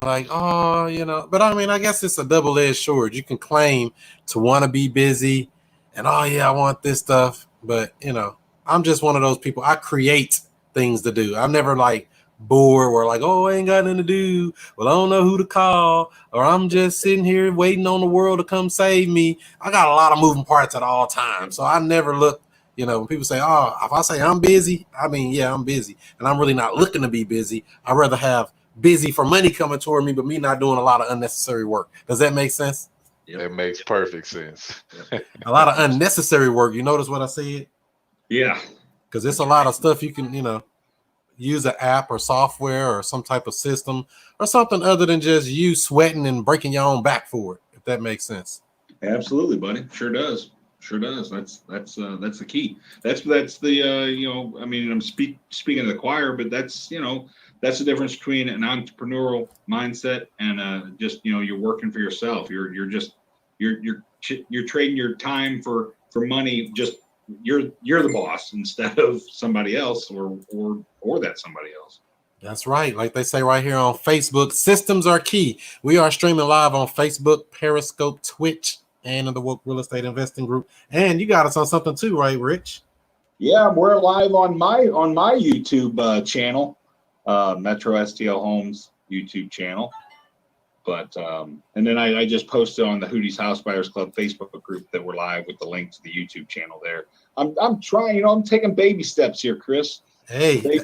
like, oh, but I mean, I guess it's a double-edged sword. You can claim to want to be busy and, oh, yeah, I want this stuff. But, I'm just one of those people. I create things to do. I'm never like bored or like, oh, I ain't got nothing to do. Well, I don't know who to call, or I'm just sitting here waiting on the world to come save me. I got a lot of moving parts at all times. So I never look, when people say, oh, if I say I'm busy, I mean, yeah, I'm busy. And I'm really not looking to be busy. I'd rather have busy for money coming toward me, but me not doing a lot of unnecessary work. Does that make sense? Yep. It makes perfect sense. A lot of unnecessary work. You notice what I said? Yeah. Because it's a lot of stuff you can, use an app or software or some type of system or something other than just you sweating and breaking your own back for it, if that makes sense. Absolutely, buddy. Sure does. Sure does. That's the key. That's the I mean, I'm speaking to the choir, but that's that's the difference between an entrepreneurial mindset and just you're working for yourself. You're trading your time for money. Just you're the boss instead of somebody else or that somebody else. That's right. Like they say right here on Facebook, systems are key. We are streaming live on Facebook, Periscope, Twitch, and in the Woke Real Estate Investing Group. And you got us on something too, right, Rich? Yeah, we're live on my YouTube channel, Metro STL Homes YouTube channel. But and then I just posted on the Hootie's House Buyers Club Facebook group that we're live with the link to the YouTube channel there. I'm trying, I'm taking baby steps here, Chris. Hey,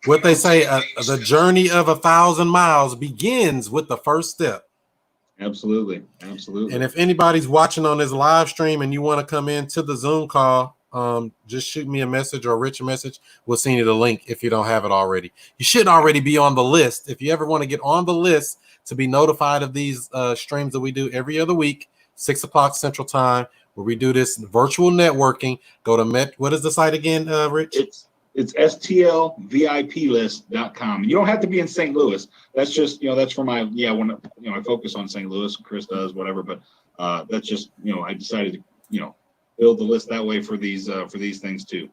what they say, the journey of 1,000 miles begins with the first step. Absolutely. And if anybody's watching on this live stream and you want to come into the Zoom call, just shoot me a message or Rich a message. We'll send you the link if you don't have it already. You should already be on the list. If you ever want to get on the list to be notified of these streams that we do every other week, 6 o'clock Central Time, where we do this virtual networking, go to what is the site again, Rich? It's stlviplist.com. You don't have to be in St. Louis. That's just, that's for my, when, I focus on St. Louis, Chris does, whatever, but that's just, I decided to, build the list that way for these things too.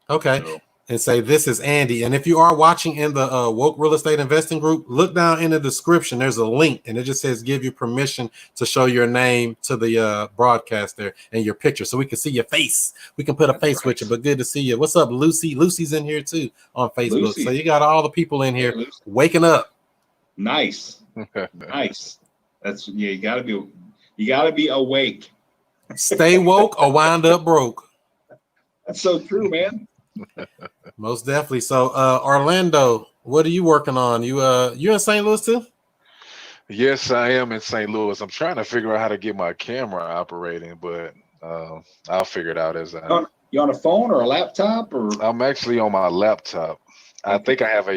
Okay. So. And say, this is Andy. And if you are watching in the Woke Real Estate Investing Group, look down in the description. There's a link, and it just says give you permission to show your name to the broadcast there and your picture so we can see your face. We can put a face with you, but good to see you. What's up, Lucy? Lucy's in here, too, on Facebook. Lucy. So you got all the people in here waking up. Nice. Nice. That's, you got to be awake. Stay woke or wind up broke. That's so true, man. Most definitely. So Orlando, what are you working on? You in St. Louis too? Yes, I am in St. Louis. I'm trying to figure out how to get my camera operating, but I'll figure it out as you on a phone or a laptop, or I'm actually on my laptop. I think I have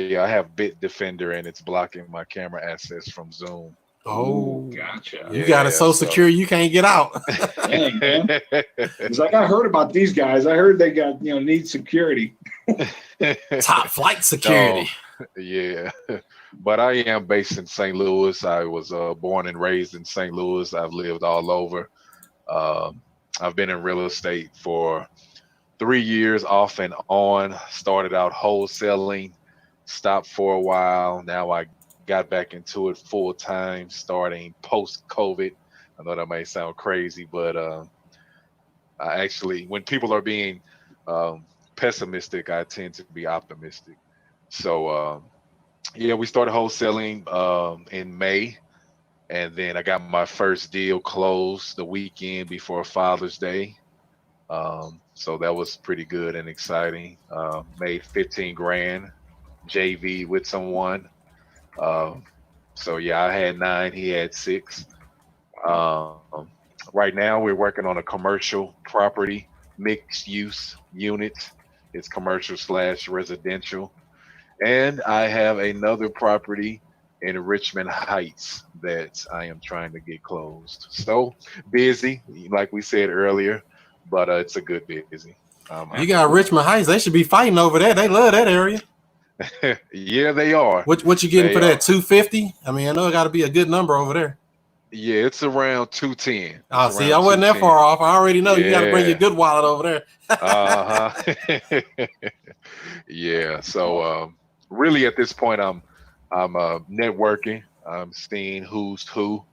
Bitdefender and it's blocking my camera access from Zoom. Oh, gotcha. You got it so secure you can't get out. Dang, man. It's like I heard about these guys. I heard they got need security. Top flight security. Yeah, but I am based in St. Louis. I was born and raised in St. Louis. I've lived all over. I've been in real estate for 3 years off and on. Started out wholesaling, stopped for a while. Now I got back into it full time, starting post-COVID. I know that may sound crazy, but I actually, when people are being pessimistic, I tend to be optimistic. So we started wholesaling in May, and then I got my first deal closed the weekend before Father's Day. So that was pretty good and exciting. Made 15 grand JV with someone. So yeah, I had 9, he had 6. Right now we're working on a commercial property, mixed use unit. It's commercial / residential. And I have another property in Richmond Heights that I am trying to get closed. So busy, like we said earlier, but it's a good busy. You got Richmond Heights. They should be fighting over there. They love that area. Yeah, they are. What you getting for that? 250? I mean, I know it got to be a good number over there. Yeah, it's around 210. Oh, see, I wasn't that far off. I already know you got to bring your good wallet over there. Yeah. So really, at this point, I'm networking. I'm seeing who's who.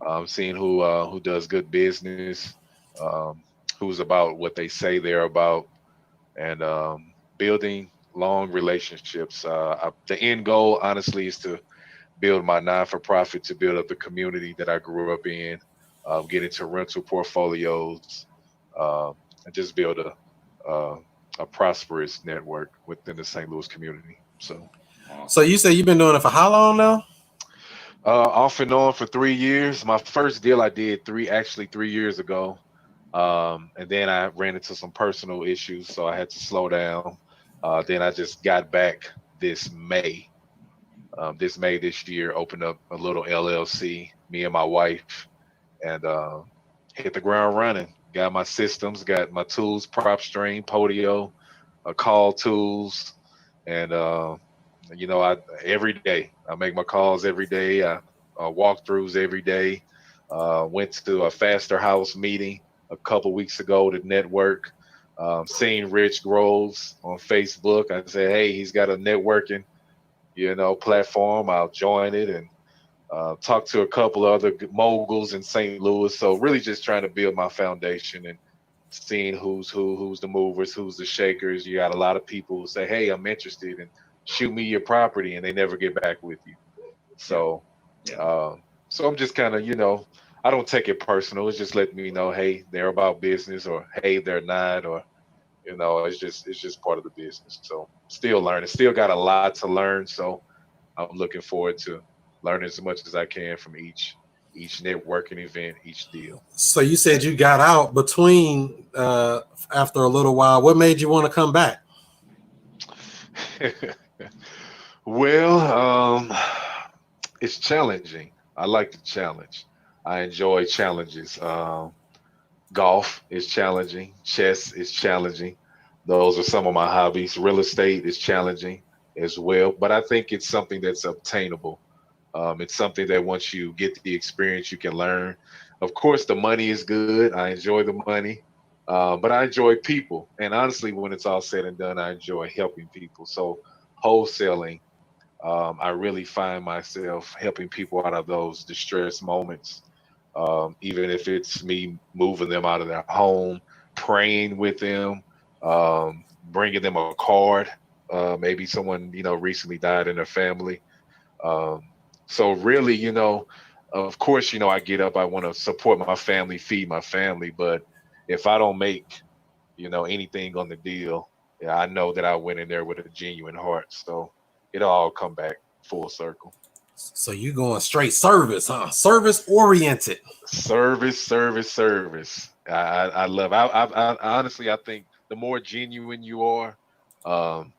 I'm seeing who does good business, um, who's about what they say they're about, and building long relationships. The end goal, honestly, is to build my non-for-profit, to build up the community that I grew up in, get into rental portfolios, and just build uh, a prosperous network within the St. Louis community. So, So you say you've been doing it for how long now? off and on for 3 years. My first deal I did 3 years ago, and then I ran into some personal issues, so I had to slow down. Then I just got back this May. This May this year, opened up a little LLC, me and my wife, and hit the ground running. Got my systems, got my tools, prop stream, Podio, call tools, and I every day I make my calls every day. I walkthroughs every day. Went to a Faster House meeting a couple weeks ago to network. Seen Rich Groves on Facebook. I said, hey, he's got a networking, platform. I'll join it and talk to a couple of other moguls in St. Louis. So really just trying to build my foundation and seeing who's who, who's the movers, who's the shakers. You got a lot of people who say, hey, I'm interested, and shoot me your property, and they never get back with you. So, so I'm just kind of, I don't take it personal. It's just letting me know, hey, they're about business, or hey, they're not, or it's just part of the business. So still learning, still got a lot to learn. So I'm looking forward to learning as much as I can from each networking event, each deal. So you said you got out between after a little while. What made you want to come back? Well, it's challenging. I like the challenge. I enjoy challenges. Golf is challenging. Chess is challenging. Those are some of my hobbies. Real estate is challenging as well, but I think it's something that's obtainable. It's something that once you get the experience, you can learn. Of course, the money is good. I enjoy the money, but I enjoy people. And honestly, when it's all said and done, I enjoy helping people. So wholesaling, I really find myself helping people out of those distress moments, even if it's me moving them out of their home, praying with them, bringing them a card. Maybe someone, recently died in their family. Um, so really, of course, I get up, I want to support my family, feed my family. But if I don't make, anything on the deal, yeah, I know that I went in there with a genuine heart. So it'll all come back full circle. So you going straight service, huh? Service oriented. Service, service, service. I love. I honestly, I think the more genuine you are, um,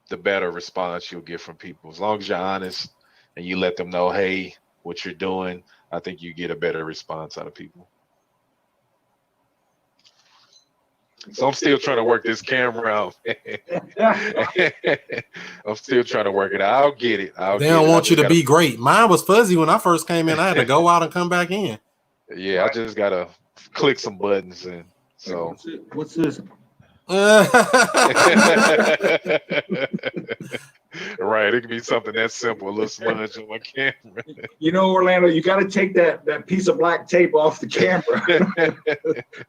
the better response you'll get from people. As long as you're honest and you let them know, hey, what you're doing, I think you get a better response out of people. So I'm still trying to work this camera out. I'm still trying to work it out. I'll get it. They don't want you to be great. Mine was fuzzy when I first came in. I had to go out and come back in. Yeah, I just gotta click some buttons, and so. What's this? Right, it could be something that simple, a little smudge on my camera. Orlando, you got to take that piece of black tape off the camera.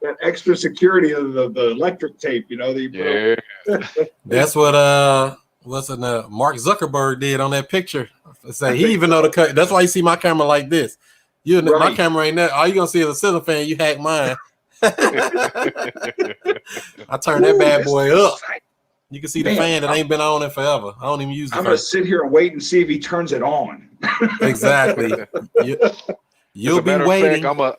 That extra security of the electric tape, that you put That's what Mark Zuckerberg did on that picture. Say he even know the cut. That's why you see my camera like this. My camera ain't that. All you gonna see is a ceiling fan. You hack mine. I turned that bad boy up. You can see the fan that ain't been on it forever. I don't even use it. I'm going to sit here and wait and see if he turns it on. Exactly. You'll be waiting. Fact,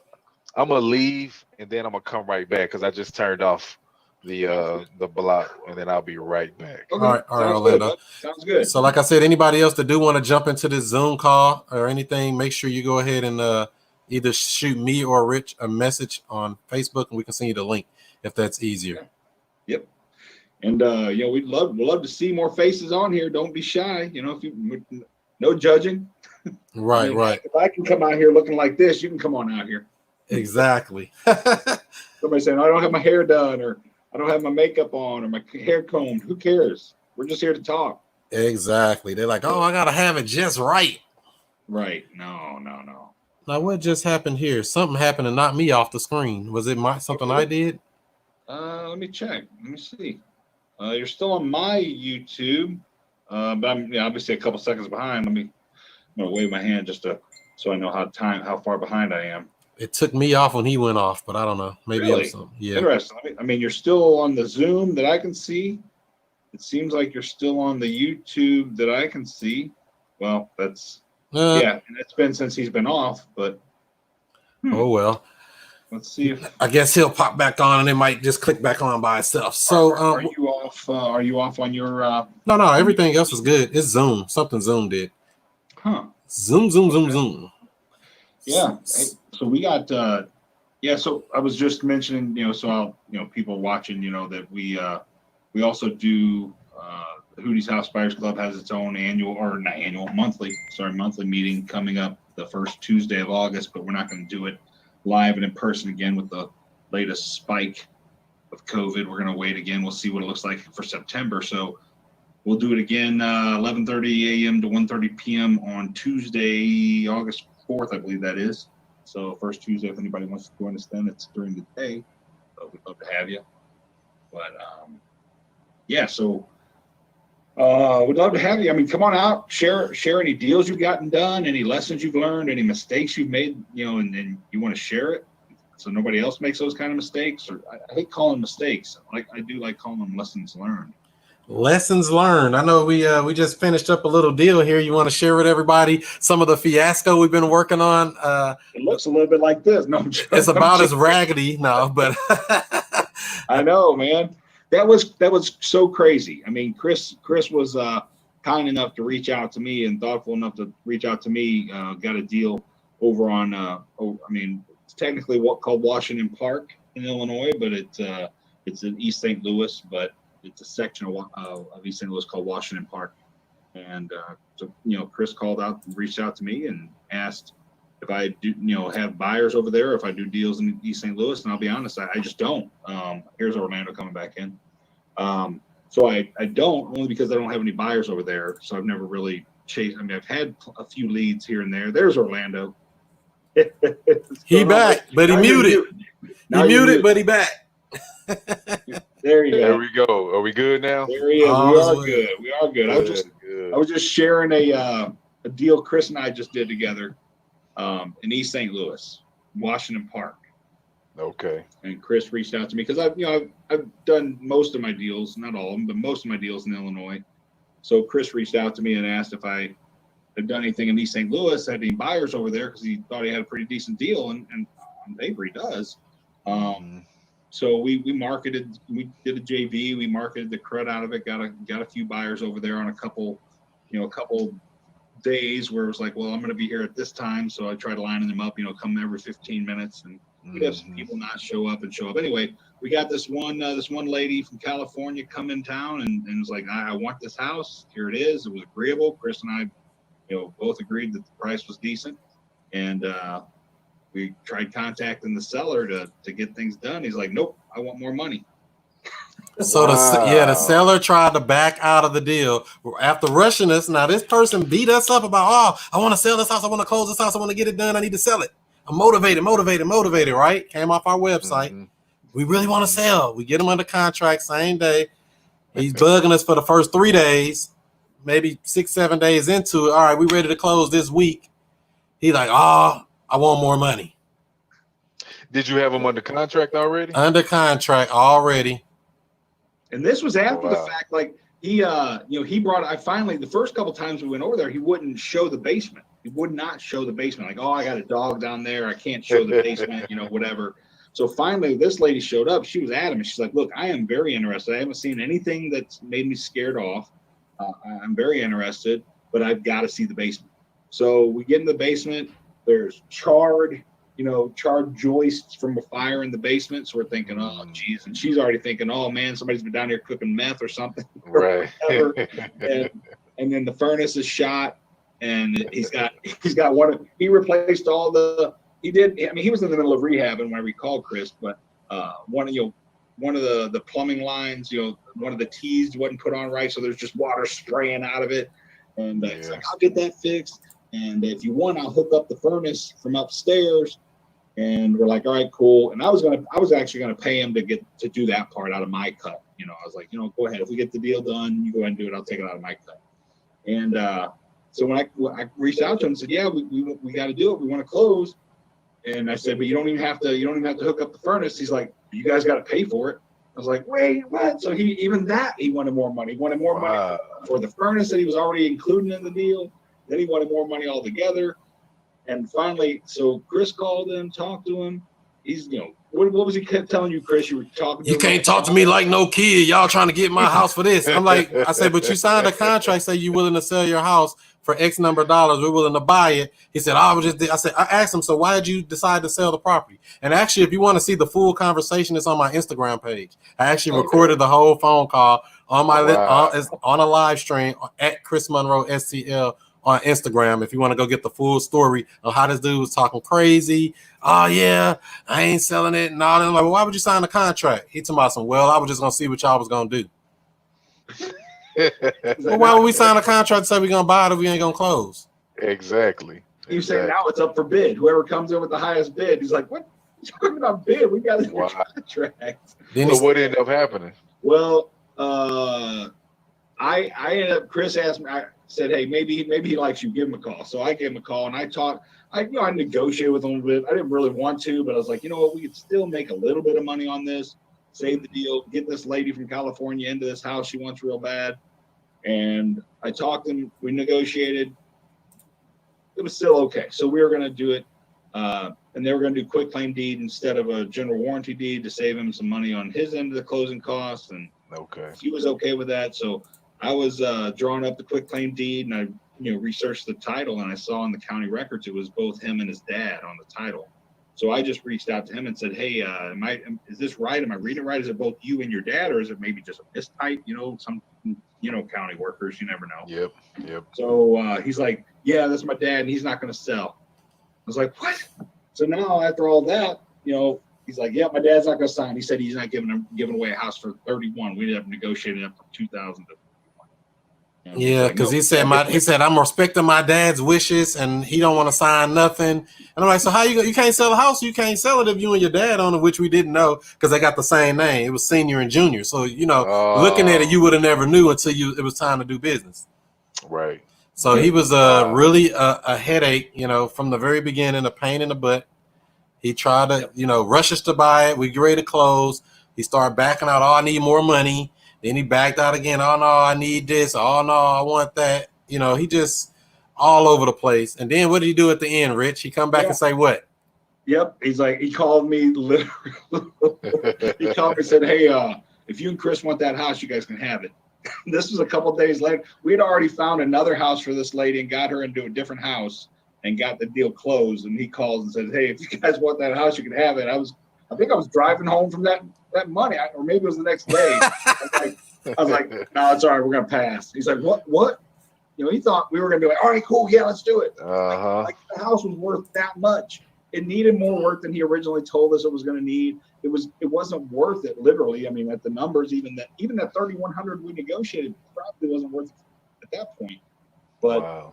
I'm gonna leave and then I'm gonna come right back because I just turned off the block, and then I'll be right back. Okay. All right, Orlando. Good. Sounds good. So like I said, anybody else that do want to jump into this Zoom call or anything, make sure you go ahead and either shoot me or Rich a message on Facebook, and we can send you the link if that's easier. Yep. And we'd love to see more faces on here. Don't be shy. If you no judging. Right. If I can come out here looking like this, you can come on out here. Exactly. Somebody saying I don't have my hair done, or I don't have my makeup on, or my hair combed. Who cares? We're just here to talk. Exactly. They're like, oh, I gotta have it just right. Right. No. Now, what just happened here? Something happened and knocked me off the screen. Was it something I did? Let me check. Let me see. You're still on my YouTube, but I'm obviously a couple seconds behind. I'm gonna wave my hand so I know how far behind I am. It took me off when he went off, but I don't know. Maybe it was Really? something. Yeah. Interesting. I mean, you're still on the Zoom that I can see. It seems like you're still on the YouTube that I can see. Well, that's and it's been since he's been off, but Oh well. Let's see if I guess he'll pop back on and it might just click back on by itself. So are you off? Are you off on your? No, everything else is good. It's Zoom. Something Zoom did. Huh. Zoom. Yeah. So we got. So I was just mentioning, so I'll, people watching, that we also do. The Hootie's House Buyers Club has its own monthly meeting coming up the first Tuesday of August, but we're not going to do it live and in person again with the latest spike of COVID. We're going to wait again. We'll see what it looks like for September. So we'll do it again, 11:30 a.m. to 1:30 p.m. on Tuesday, August 4th, I believe that is. So first Tuesday, if anybody wants to join us then, it's during the day. But we'd love to have you. But so we'd love to have you. I mean, come on out, share any deals you've gotten done, any lessons you've learned, any mistakes you've made, and you want to share it so nobody else makes those kind of mistakes. Or I hate calling mistakes. I do like calling them lessons learned. Lessons learned. I know we just finished up a little deal here. You want to share with everybody some of the fiasco we've been working on? It looks a little bit like this. No, it's about as raggedy now, but I know, man. That was so crazy. I mean, Chris was kind enough to reach out to me and thoughtful enough to reach out to me. Got a deal over on. It's technically called Washington Park in Illinois, but it's in East St. Louis, but it's a section of East St. Louis called Washington Park. And Chris called out, reached out to me, and asked if I do, have buyers over there, if I do deals in East St. Louis. And I'll be honest, I just don't. Here's Orlando coming back in. So I don't, only because I don't have any buyers over there. So I've never really chased. I mean, I've had a few leads here and there. There's Orlando. He back, but he muted. He muted, but he back. There you go. There we go. Are we good now? There he is. We are good. I was just sharing a deal Chris and I just did together in East St. Louis, Washington Park. Okay. And Chris reached out to me because I've done most of my deals, not all of them, but most of my deals in Illinois. So Chris reached out to me and asked if I had done anything in East St. Louis, had any buyers over there, because he thought he had a pretty decent deal, and on paper he does. So we marketed, we did a JV, we marketed the crud out of it, got a few buyers over there on a couple days where it was like, well, I'm going to be here at this time. So I tried lining them up, come every 15 minutes, and we'd have some people not show up. Anyway, we got this one lady from California come in town and was like, I want this house. Here it is. It was agreeable. Chris and I, both agreed that the price was decent. And, we tried contacting the seller to get things done. He's like, nope, I want more money. So the seller tried to back out of the deal after rushing us. Now this person beat us up about, I want to sell this house, I want to close this house, I want to get it done, I need to sell it. I'm motivated, right? Came off our website. We really want to sell. We get him under contract same day. He's bugging us for the first 3 days, maybe 6-7 days into it. All right, we ready to close this week. He's like, I want more money. Did you have him under contract already? Under contract already. And this was after the fact, like he brought, the first couple times we went over there, he wouldn't show the basement. He would not show the basement. Like, I got a dog down there. I can't show the basement, whatever. So finally this lady showed up. She was adamant. She's like, look, I am very interested. I haven't seen anything that's made me scared off. I'm very interested, but I've got to see the basement. So we get in the basement. There's charred joists from a fire in the basement. So we're thinking, oh, geez. And she's already thinking, oh, man, somebody's been down here cooking meth or something. Right. and then the furnace is shot. And he's got he replaced all he was in the middle of rehab, and when I recall, Chris, but one of the plumbing lines, one of the T's wasn't put on right. So there's just water spraying out of it. And it's like, I'll get that fixed. And if you want, I'll hook up the furnace from upstairs. And we're like, all right, cool. And I was actually gonna pay him to do that part out of my cut. You know, I was like, you know, go ahead. If we get the deal done, you go ahead and do it. I'll take it out of my cut. And so when I reached out to him and said, yeah, we got to do it. We want to close. And I said, but you don't even have to hook up the furnace. He's like, you guys got to pay for it. I was like, wait, what? So he wanted more money. He wanted more money for the furnace that he was already including in the deal. Then he wanted more money altogether. And finally, so Chris called him, talked to him. He's, you know, what was he kept telling you, Chris? You were talking to You him can't talk to me like no kid. Y'all trying to get my house for this. I'm like, I said, but you signed a contract, say you're willing to sell your house for X number of dollars. We're willing to buy it. He said, I asked him, so why did you decide to sell the property? And actually, if you want to see the full conversation, it's on my Instagram page. I actually recorded the whole phone call on my on a live stream at Chris Monroe STL on Instagram. If you want to go get the full story of how this dude was talking crazy. Oh yeah, I ain't selling it and all that. I'm like, well, why would you sign the contract? He told me some, well, I was just gonna see what y'all was gonna do. Well, why would we sign a contract to say we're gonna buy it if we ain't gonna close? Exactly. You say now it's up for bid. Whoever comes in with the highest bid, he's like, what? You're talking about bid? We got a contract. So what ended up happening? Well, I ended up. Chris asked me. I said, hey, maybe he likes you. Give him a call. So I gave him a call and I talked. I negotiated with him a bit. I didn't really want to, but I was like, you know what? We could still make a little bit of money on this. Save the deal. Get this lady from California into this house she wants real bad. And I talked to him. We negotiated. It was still okay. So we were going to do it. And they were going to do quick claim deed instead of a general warranty deed to save him some money on his end of the closing costs. And he was okay with that. So I was drawing up the quick claim deed, and I researched the title, and I saw in the county records it was both him and his dad on the title. So I just reached out to him and said, hey, is this right? Am I reading it right? Is it both you and your dad, or is it maybe just a mistype? Some county workers, you never know. Yep. So he's like, yeah, that's my dad, and he's not going to sell. I was like, what? So now after all that, he's like, yeah, my dad's not going to sign. He said he's not giving away a house for 31. We ended up negotiating up from 2,000 to. Yeah, because he said I'm respecting my dad's wishes and he don't want to sign nothing. And I'm like, so how you can't sell a house? You can't sell it if you and your dad own it, which we didn't know because they got the same name. It was senior and junior. So looking at it, you would have never knew until it was time to do business. Right. So he was really a headache, from the very beginning, a pain in the butt. He tried to rush us to buy it. We get ready to close. He started backing out. Oh, I need more money. Then he backed out again. Oh, no, I need this. Oh, no, I want that. He just all over the place. And then what did he do at the end, Rich? He come back and say what? Yep. He's like, he called me literally. He called me and said, hey, if you and Chris want that house, you guys can have it. This was a couple of days later. We had already found another house for this lady and got her into a different house and got the deal closed. And he calls and says, hey, if you guys want that house, you can have it. I think I was driving home from that money, or maybe it was the next day. I was like, no, it's all right. We're going to pass. He's like, what? He thought we were going to be like, all right, cool. Yeah, let's do it. Like the house was worth that much. It needed more work than he originally told us it was going to need. It wasn't worth it, literally. I mean, at the numbers, even that 3,100 we negotiated probably wasn't worth it at that point. But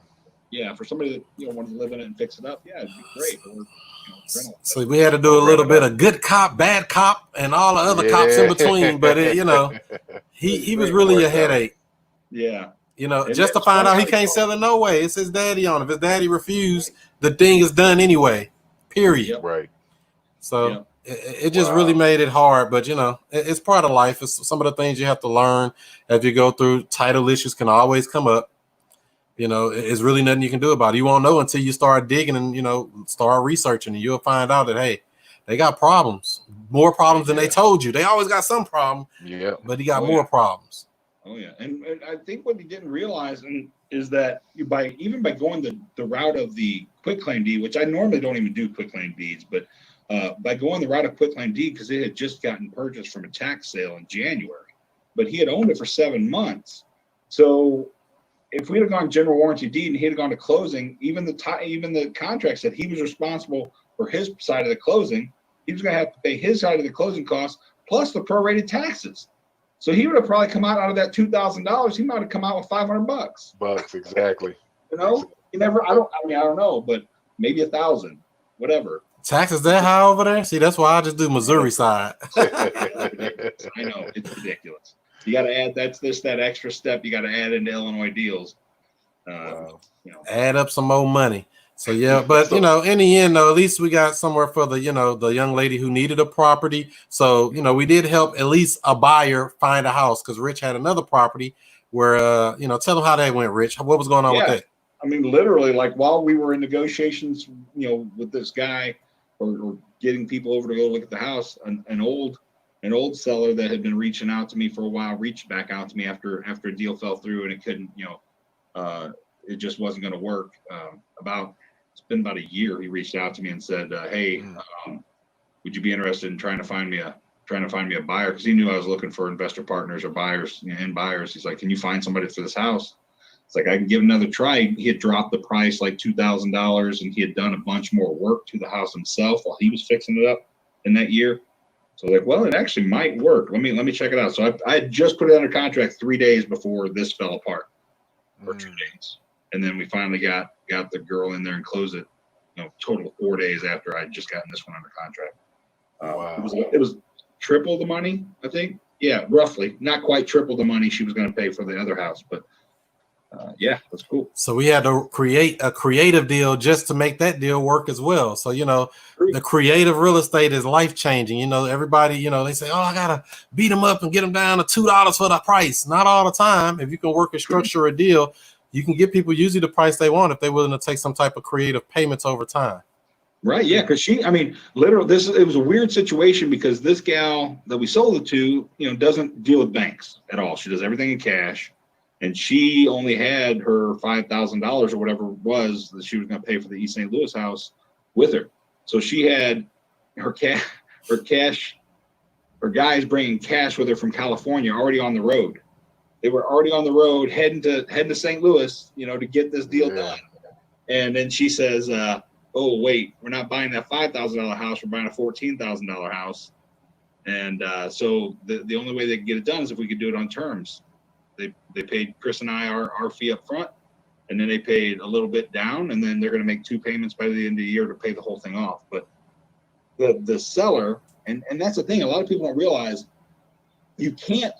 yeah, for somebody that wanted to live in it and fix it up, yeah, it'd be great. Or, so we had to do a little bit of good cop, bad cop, and all the other cops in between. But he was really a headache. Yeah. Just to find out he can't sell it no way. It's his daddy on it. If his daddy refused, the thing is done anyway. Period. Yep. Right. So it just really made it hard. But it's part of life. It's some of the things you have to learn as you go through. Title issues can always come up. It's really nothing you can do about it. You won't know until you start digging and, start researching, and you'll find out that, hey, they got problems, more problems than they told you. They always got some problem, but he got more problems. Oh, yeah. And I think what he didn't realize is that by going the route of the quick claim deed, which I normally don't even do quick claim deeds, but by going the route of quick claim deed, because it had just gotten purchased from a tax sale in January, but he had owned it for 7 months. So if we'd have gone general warranty deed and he'd have gone to closing, even the contract said he was responsible for his side of the closing. He was going to have to pay his side of the closing costs plus the prorated taxes. So he would have probably come out of that $2,000. He might have come out with $500. Bucks, exactly. You never. I don't know, but maybe 1,000, whatever. Taxes that high over there? See, that's why I just do Missouri side. I know it's ridiculous. You got to add that extra step. You got to add into Illinois deals. Wow. Add up some more money. So yeah, but in the end though, at least we got somewhere for the the young lady who needed a property. So we did help at least a buyer find a house because Rich had another property where tell them how that went, Rich. What was going on with that? I mean, literally, like while we were in negotiations, with this guy or getting people over to go look at the house, an old seller that had been reaching out to me for a while reached back out to me after a deal fell through and it couldn't, it just wasn't going to work. It's been about a year. He reached out to me and said, "Hey, would you be interested in trying to find me a buyer?" Because he knew I was looking for investor partners or buyers and buyers. He's like, "Can you find somebody for this house?" It's like, I can give another try. He had dropped the price like $2,000 and he had done a bunch more work to the house himself while he was fixing it up in that year. So like, well, it actually might work. Let me check it out. So I had just put it under contract 3 days before this fell apart, or 2 days. And then we finally got the girl in there and closed it, total of 4 days after I'd just gotten this one under contract. Wow. It was triple the money, I think. Yeah, roughly. Not quite triple the money she was going to pay for the other house, but yeah, that's cool. So we had to create a creative deal just to make that deal work as well. So, the creative real estate is life changing. Everybody, they say, oh, I got to beat them up and get them down to $2 for the price. Not all the time. If you can work and structure a deal, you can get people usually the price they want if they're willing to take some type of creative payments over time. Right. Yeah. Because literally, it was a weird situation because this gal that we sold it to, doesn't deal with banks at all. She does everything in cash. And she only had her $5,000 or whatever it was that she was going to pay for the East St. Louis house with her. So she had her guys bringing cash with her from California already on the road. They were already on the road heading to St. Louis, to get this deal done. And then she says, "Oh wait, we're not buying that $5,000 house. We're buying a $14,000 house." And so the only way they can get it done is if we could do it on terms. They paid Chris and I our fee up front, and then they paid a little bit down, and then they're going to make 2 payments by the end of the year to pay the whole thing off. But the seller, and that's the thing, a lot of people don't realize, you can't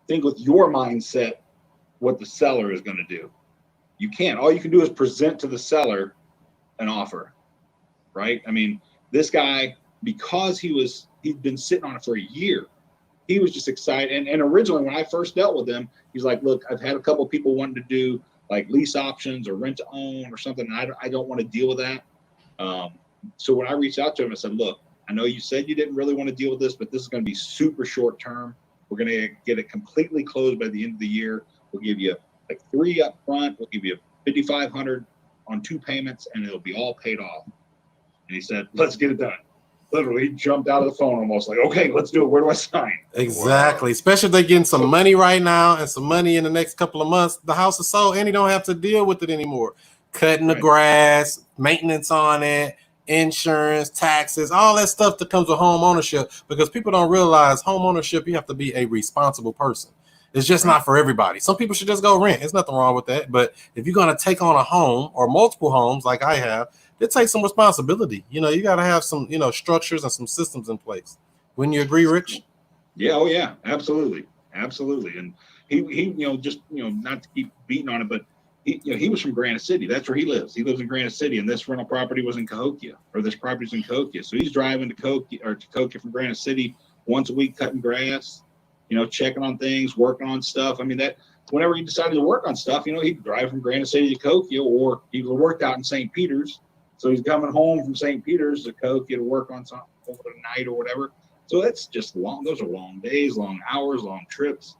think with your mindset what the seller is going to do. You can't. All you can do is present to the seller an offer, right? I mean, this guy, because he'd been sitting on it for a year, he was just excited. And originally when I first dealt with him, he's like, "Look, I've had a couple of people wanting to do like lease options or rent to own or something. And I don't want to deal with that." So when I reached out to him, I said, "Look, I know you said you didn't really want to deal with this, but this is going to be super short term. We're going to get it completely closed by the end of the year. We'll give you like 3 up front. We'll give you $5,500 on 2 payments, and it'll be all paid off." And he said, "Let's get it done." Literally, he jumped out of the phone almost like, "Okay, let's do it. Where do I sign?" Exactly. Wow. Especially if they're getting some money right now and some money in the next couple of months. The house is sold and he don't have to deal with it anymore. Cutting the grass, maintenance on it, insurance, taxes, all that stuff that comes with home ownership, because people don't realize home ownership, you have to be a responsible person. It's just not for everybody. Some people should just go rent. There's nothing wrong with that. But if you're going to take on a home or multiple homes like I have, it takes some responsibility. You got to have some, structures and some systems in place. Wouldn't you agree, Rich? Yeah. Oh yeah, absolutely. Absolutely. And he just, not to keep beating on it, but he was from Granite City. That's where he lives. He lives in Granite City, and this rental property was in Cahokia, or this property's in Cahokia. So he's driving to Cahokia from Granite City once a week, cutting grass, checking on things, working on stuff. I mean, that whenever he decided to work on stuff, he'd drive from Granite City to Cahokia, or he worked out in St. Peter's. So he's coming home from St. Peter's to Cahokia to work on something over the night or whatever. So that's just long. Those are long days, long hours, long trips.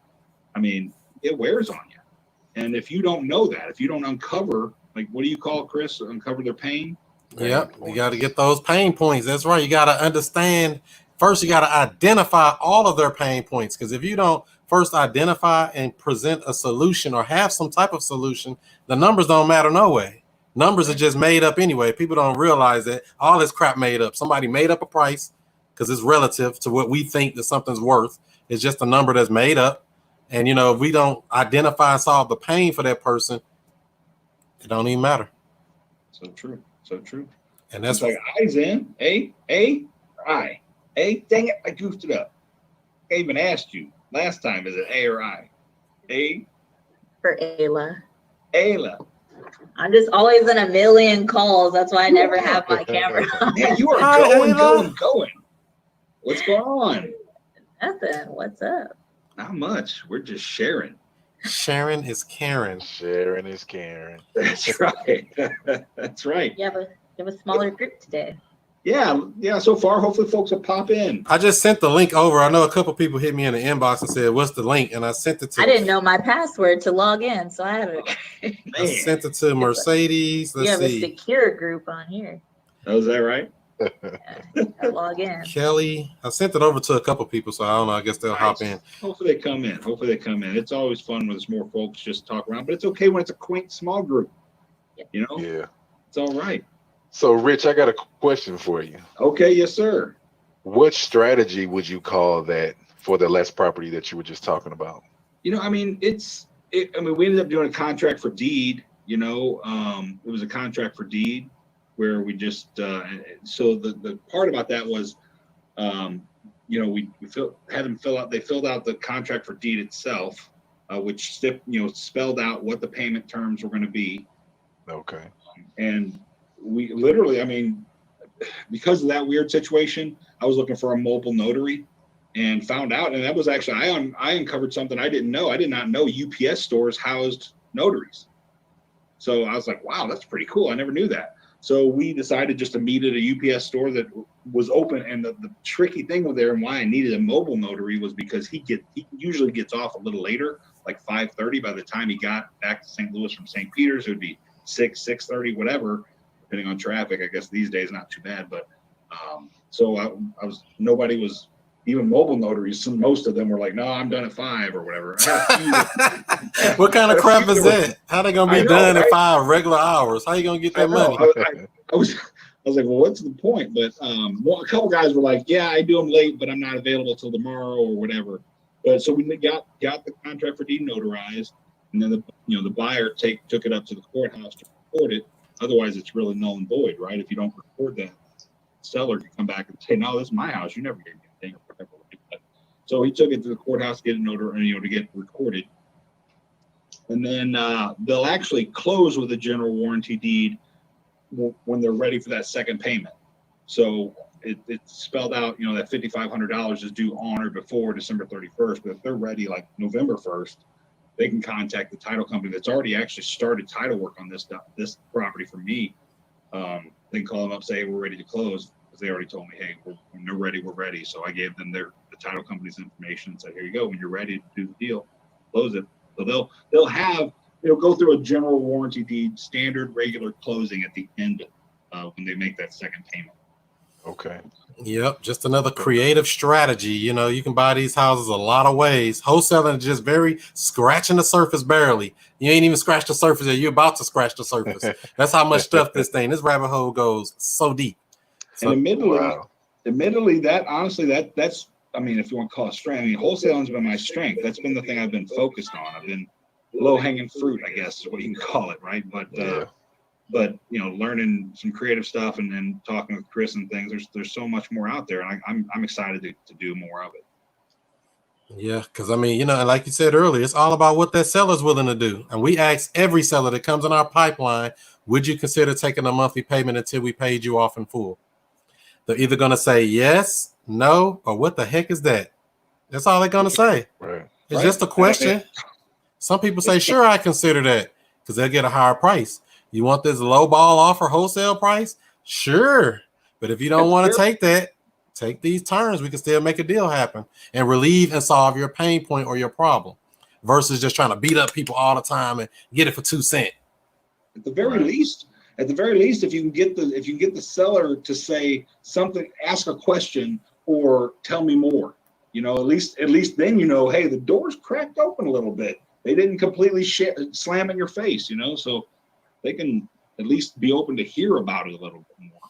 I mean, it wears on you. And if you don't know that, if you don't uncover, like, what do you call it, Chris? Uncover their pain? Yep. You got to get those pain points. That's right. You got to understand. First, you got to identify all of their pain points. Because if you don't first identify and present a solution or have some type of solution, the numbers don't matter no way. Numbers are just made up anyway. People don't realize that all this crap made up. Somebody made up a price because it's relative to what we think that something's worth. It's just a number that's made up. And, if we don't identify and solve the pain for that person, it don't even matter. So true. So true. And that's It's like I's in. A, or I. A, dang it, I goofed it up. I even asked you last time, is it A or I? A, For Ayla. Ayla. I'm just always in a million calls. That's why I never have my camera on. Man, you are Hi, going, Ayla. going. What's going on? Nothing. What's up? Not much. We're just sharing. Sharon is Karen. Sharon is Karen. That's right. That's right. You have a smaller group today. Yeah. So far, hopefully, folks will pop in. I just sent the link over. I know a couple people hit me in the inbox and said, "What's the link?" And I sent it to. I didn't know my password to log in, so I had I Man, sent it to Mercedes. you Let's have a see, secure group on here. oh, is that right? I log in. Kelly. I sent it over to a couple people, so I don't know. I guess they'll hop in. Hopefully, they come in. It's always fun when there's more folks just talk around, but it's okay when it's a quaint small group. You know, Yeah. it's all right. So, Rich, I got a question for you. Okay, yes, sir. What strategy would you call that for the less property that you were just talking about? You know, I mean, we ended up doing a contract for deed. You know, it was a contract for deed where we just so the part about that was, you know, we had them fill out. They filled out the contract for deed itself, which spelled out what the payment terms were going to be. Okay. And we literally, I mean, because of that weird situation, I was looking for a mobile notary and found out, and that was actually, I uncovered something I didn't know. I did not know UPS stores housed notaries. So I was like, wow, that's pretty cool. I never knew that. So we decided just to meet at a UPS store that was open. And the tricky thing with there and why I needed a mobile notary was because he usually gets off a little later, like 5:30. By the time he got back to St. Louis from St. Peter's, it would be 6:30, whatever, depending on traffic. I guess these days not too bad, but so nobody was, even mobile notaries. Most of them were like, no, I'm done at 5 or whatever. What kind of crap is that? How they gonna be done at 5 regular hours? How you gonna get that money? I was like, well, what's the point? But a couple guys were like, yeah, I do them late, but I'm not available till tomorrow or whatever. But so we got the contract for deed notarized, and then the buyer took it up to the courthouse to record it. Otherwise, it's really null and void, right? If you don't record that, the seller can come back and say, no, this is my house. You never gave me anything or whatever. So he took it to the courthouse to get an order, to get recorded. And then they'll actually close with a general warranty deed when they're ready for that second payment. So it's spelled out, that $5,500 is due on or before December 31st. But if they're ready like November 1st, they can contact the title company that's already actually started title work on this property for me. They can call them up, say, we're ready to close, because they already told me, hey, when they're ready, we're ready. So I gave them the title company's information and said, here you go. When you're ready to do the deal, close it. So they'll have, go through a general warranty deed, standard regular closing at the end when they make that second payment. Okay. Yep, just another creative strategy. You can buy these houses a lot of ways. Wholesaling is just very scratching the surface barely. You ain't even scratched the surface yet. You're about to scratch the surface. That's how much stuff this rabbit hole goes so deep. So, and admittedly, that honestly, that's, I mean, if you want to call it strength, wholesaling's been my strength. That's been the thing I've been focused on. I've been low-hanging fruit, I guess is what you can call it, right? But learning some creative stuff and then talking with Chris and things, there's so much more out there, and I'm excited to do more of it. Yeah, because I mean, and like you said earlier, it's all about what that seller's willing to do. And we ask every seller that comes in our pipeline, would you consider taking a monthly payment until we paid you off in full? They're either going to say yes, no, or what the heck is that? That's all they're going to say. Right. It's just a question. Some people say, sure, I consider that, because they'll get a higher price. You want this low ball offer wholesale price? Sure. But if you don't want to take that, take these terms. We can still make a deal happen and relieve and solve your pain point or your problem versus just trying to beat up people all the time and get it for 2 cents. At the very least, if you can get the seller to say something, ask a question or tell me more, at least then, hey, the door's cracked open a little bit. They didn't completely slam in your face, so they can at least be open to hear about it a little bit more.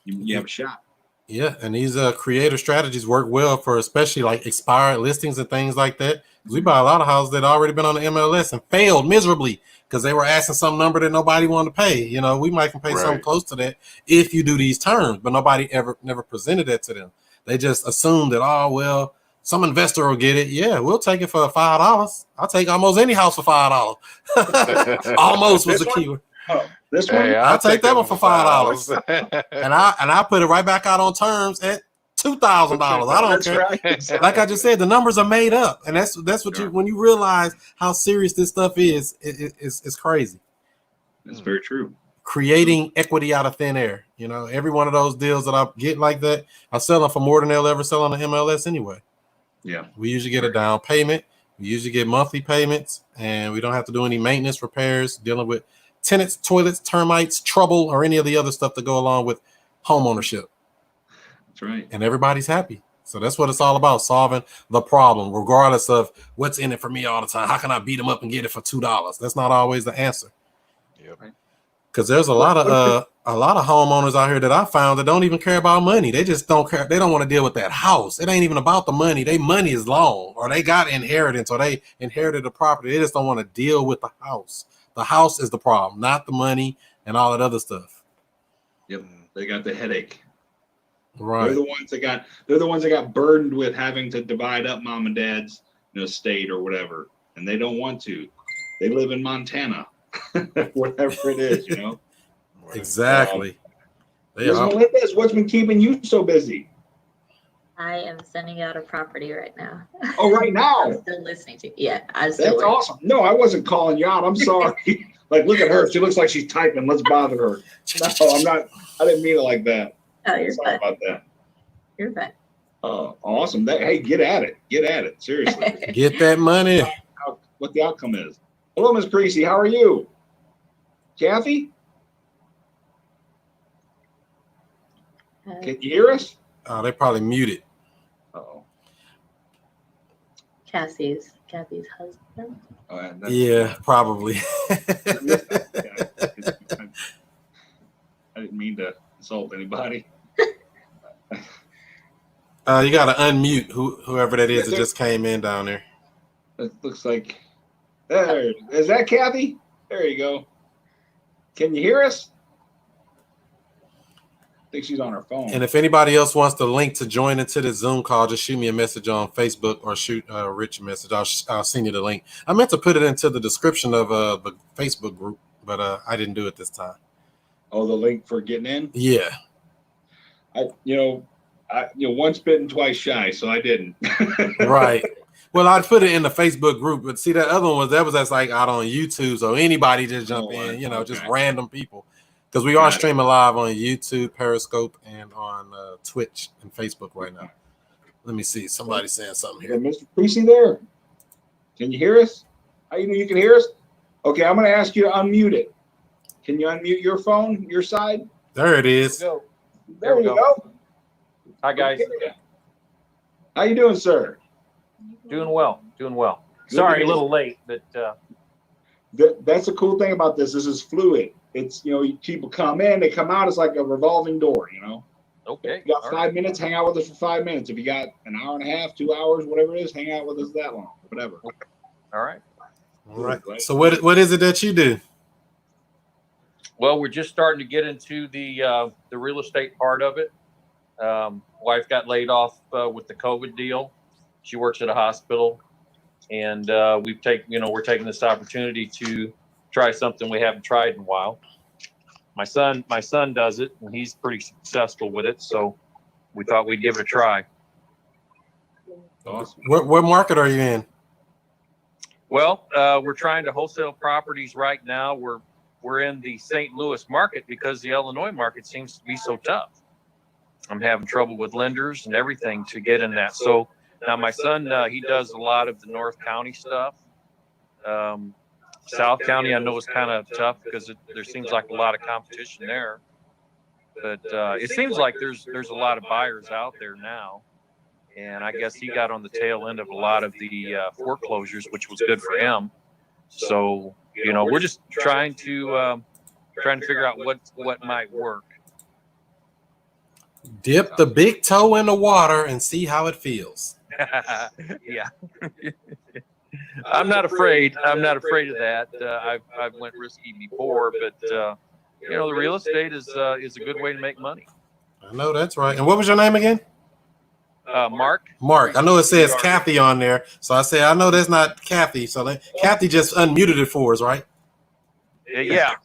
You have a shot. Yeah, and these creative strategies work well for especially like expired listings and things like that. We buy a lot of houses that already been on the MLS and failed miserably because they were asking some number that nobody wanted to pay. You know, we might can pay something Right. close to that if you do these terms, but nobody never presented that to them. They just assumed that, oh well, some investor will get it. Yeah, we'll take it for $5. I'll take almost any house for $5. Almost was This the one? keyword. Oh, this one? Hey, I'll take that one for $5. $5. And I put it right back out on terms at $2,000. I don't That's care. right. Exactly. Like I just said, the numbers are made up, and that's what Sure. you when you realize how serious this stuff is, it's crazy. That's very true. Creating equity out of thin air. You know, every one of those deals that I get like that, I sell them for more than they'll ever sell on the MLS anyway. Yeah. We usually get a down payment. We usually get monthly payments, and we don't have to do any maintenance repairs dealing with tenants, toilets, termites, trouble, or any of the other stuff that go along with home ownership. That's right. And everybody's happy. So that's what it's all about, solving the problem, regardless of what's in it for me all the time. How can I beat them up and get it for $2? That's not always the answer. Yep. Because there's a lot of homeowners out here that I found that don't even care about money. They just don't care. They don't want to deal with that house. It ain't even about the money. Their money is long, or they got inheritance, or they inherited the property. They just don't want to deal with the house. The house is the problem, not the money and all that other stuff. Yep. They got the headache. Right. They're the ones that got burdened with having to divide up mom and dad's, estate or whatever, and they don't want to. They live in Montana, whatever it is, Exactly. Ms. Melendez, what's been keeping you so busy? I am sending out a property right now. Oh, right I'm now. still listening to you. Yeah, I'm still That's working. awesome. No, I wasn't calling you out. I'm sorry. Like, look at her. She looks like she's typing. Let's bother her. No, I'm not. I didn't mean it like that. Oh, you're Sorry fine. about that. You're fine. Awesome. Hey, get at it. Get at it. Seriously. Get that money. What the outcome is. Hello, Ms. Creasy. How are you? Kathy? Can you hear us? Oh, they probably muted. Uh-oh. Cassie's husband. Yeah, probably. I didn't mean to insult anybody. You got to unmute whoever that is that just came in down there. It looks like there. Is that Kathy? There you go. Can you hear us? I think she's on her phone. And if anybody else wants the link to join into the Zoom call, just shoot me a message on Facebook or shoot Rich a message. I'll send you the link. I meant to put it into the description of the Facebook group, but I didn't do it this time. Oh, the link for getting in? Yeah. Once bitten, twice shy, so I didn't. Right. Well, I'd put it in the Facebook group, but see that other one was that's like out on YouTube, so anybody just jump in, just random people. Because we are streaming live on YouTube, Periscope, and on Twitch and Facebook right now. Let me see. Somebody's saying something here. Mr. Creasy there? Can you hear us? How you know you can hear us? Okay, I'm going to ask you to unmute it. Can you unmute your phone, your side? There it is. There you go. Hi, guys. Okay. How you doing, sir? Doing well. Sorry, a little late, but That's the cool thing about this. This is fluid. It's, people come in, they come out. It's like a revolving door, okay. You got all 5 minutes, hang out with us for 5 minutes. If you got an hour and a half, 2 hours, whatever it is, hang out with us that long, whatever. All right. All right. So what is it that you do? Well, we're just starting to get into the real estate part of it. Wife got laid off with the COVID deal. She works at a hospital, and we're taking this opportunity to try something we haven't tried in a while. My son does it, and he's pretty successful with it. So we thought we'd give it a try. Awesome. What market are you in? Well, we're trying to wholesale properties right now. We're in the St. Louis market because the Illinois market seems to be so tough. I'm having trouble with lenders and everything to get in that. So now my son, he does a lot of the North County stuff. South County, I know, is kind of tough because there seems like a lot of competition there. But it seems like there's a lot of buyers out there now. And I guess he got on the tail end of a lot of the foreclosures, which was good for him. So, we're just trying to figure out what might work. Dip the big toe in the water and see how it feels. Yeah. I'm not afraid. I'm not afraid of that. I've went risky before, but you know, the real estate is a good way to make money. I know that's right. And what was your name again? Mark. Mark. I know it says Kathy on there, so I say I know that's not Kathy. So Kathy just unmuted it for us, right? Yeah.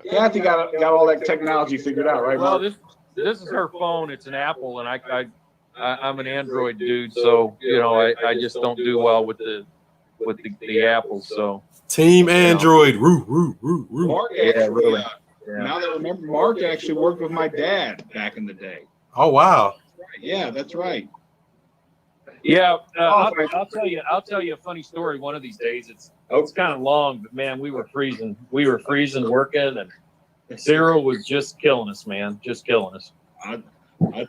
Kathy got all that technology figured out, right, Well, Mark? this is her phone. It's an Apple, and I'm an Android dude, so you know I just don't do well with the Apples. So Team Android. Roo. Mark actually, now that I remember, Mark actually worked with my dad back in the day. Oh wow. Yeah, that's right. Yeah, I'll tell you a funny story one of these days. It's kind of long, but man, we were freezing working, and Cyril was just killing us, man, just killing us. I'd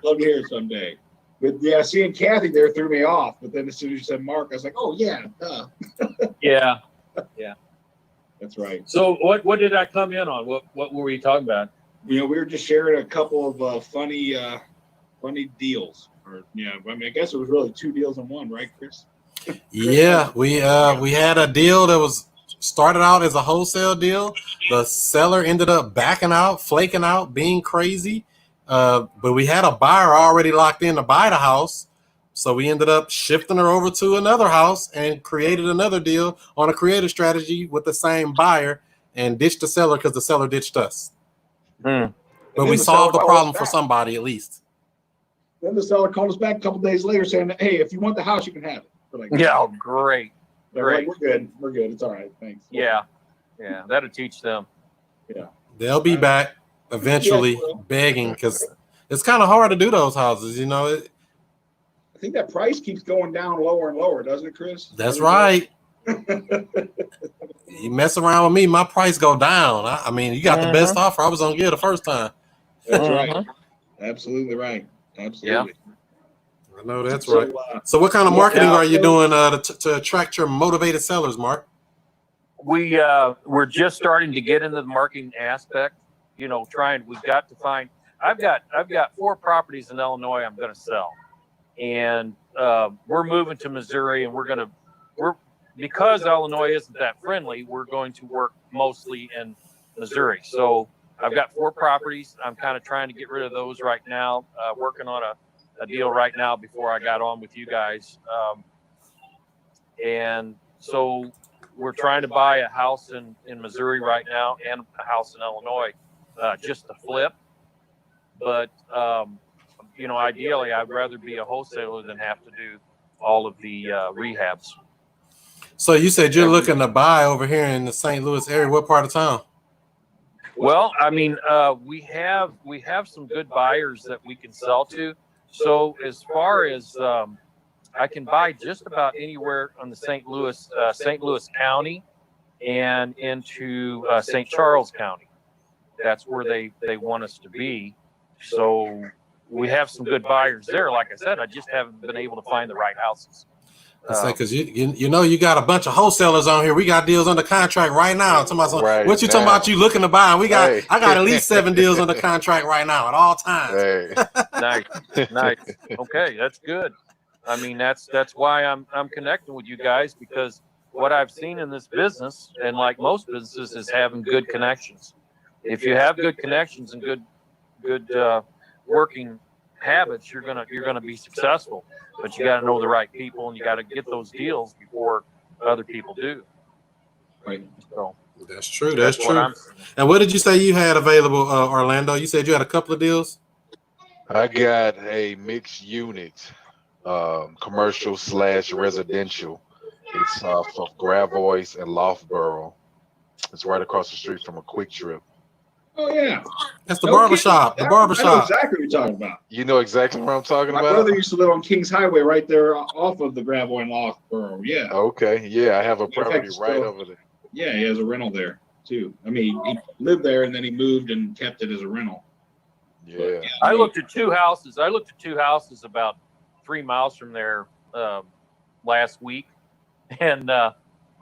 love to hear it someday. But yeah, seeing Kathy there threw me off. But then as soon as you said Mark, I was like, oh yeah, duh. Yeah. That's right. So what did I come in on? What were we talking about? You know, we were just sharing a couple of funny deals. Or yeah, I mean, I guess it was really two deals in one, right, Chris? Yeah, we had a deal that was started out as a wholesale deal. The seller ended up backing out, flaking out, being crazy. But we had a buyer already locked in to buy the house. So we ended up shifting her over to another house and created another deal on a creative strategy with the same buyer and ditched the seller because the seller ditched us. But we solved the problem for somebody at least. Then the seller called us back a couple days later saying, hey, if you want the house, you can have it. We're like, Yeah, oh, great. Like, we're good. It's all right. Thanks. Yeah, that'll teach them. Yeah. They'll be back eventually begging because it's kind of hard to do those houses, you know. I think that price keeps going down lower and lower, doesn't it, Chris? That's right. You mess around with me, my price go down. I mean, you got the best offer I was gonna get the first time. That's right. Absolutely right. Absolutely. I know that's right. So what kind of marketing are you doing to attract your motivated sellers, Mark? We're just starting to get into the marketing aspect. You know, we've got to find. I've got 4 properties in Illinois I'm going to sell, and we're moving to Missouri, and because Illinois isn't that friendly, we're going to work mostly in Missouri. So I've got 4 properties. I'm kind of trying to get rid of those right now. Working on a deal right now before I got on with you guys, and so we're trying to buy a house in Missouri right now and a house in Illinois, just to flip. But you know, ideally, I'd rather be a wholesaler than have to do all of the rehabs. So you said you're looking to buy over here in the St. Louis area. What part of town? Well, I mean, we have some good buyers that we can sell to. So as far as I can buy just about anywhere on the St. Louis County and into St. Charles County. That's where they want us to be. So we have some good buyers there. Like I said, I just haven't been able to find the right houses. Because you know you got a bunch of wholesalers on here. We got deals under contract right now. What you talking about? You looking to buy? I got at least 7 deals under contract right now at all times. Hey. Nice. Okay, that's good. I mean, that's why I'm connecting with you guys, because what I've seen in this business, and like most businesses, is having good connections. If you have good connections and good working habits, you're gonna be successful. But you got to know the right people, and you got to get those deals before other people do. Right. So that's true. That's true. what And what did you say you had available, Orlando? You said you had a couple of deals. I got a mixed unit, commercial / residential. It's off of Gravois and Loughborough. It's right across the street from a Quick Trip. Oh yeah, that's the barbershop. The barbershop. I know exactly what you're talking about. You know exactly what I'm talking about. My brother used to live on Kings Highway, right there off of the Gravois and Loughborough. Yeah. Okay. Yeah, I have a property right over there. Yeah, he has a rental there too. I mean, he lived there and then he moved and kept it as a rental. Yeah. I looked at 2 houses. I looked at 2 houses about 3 miles from there last week, and the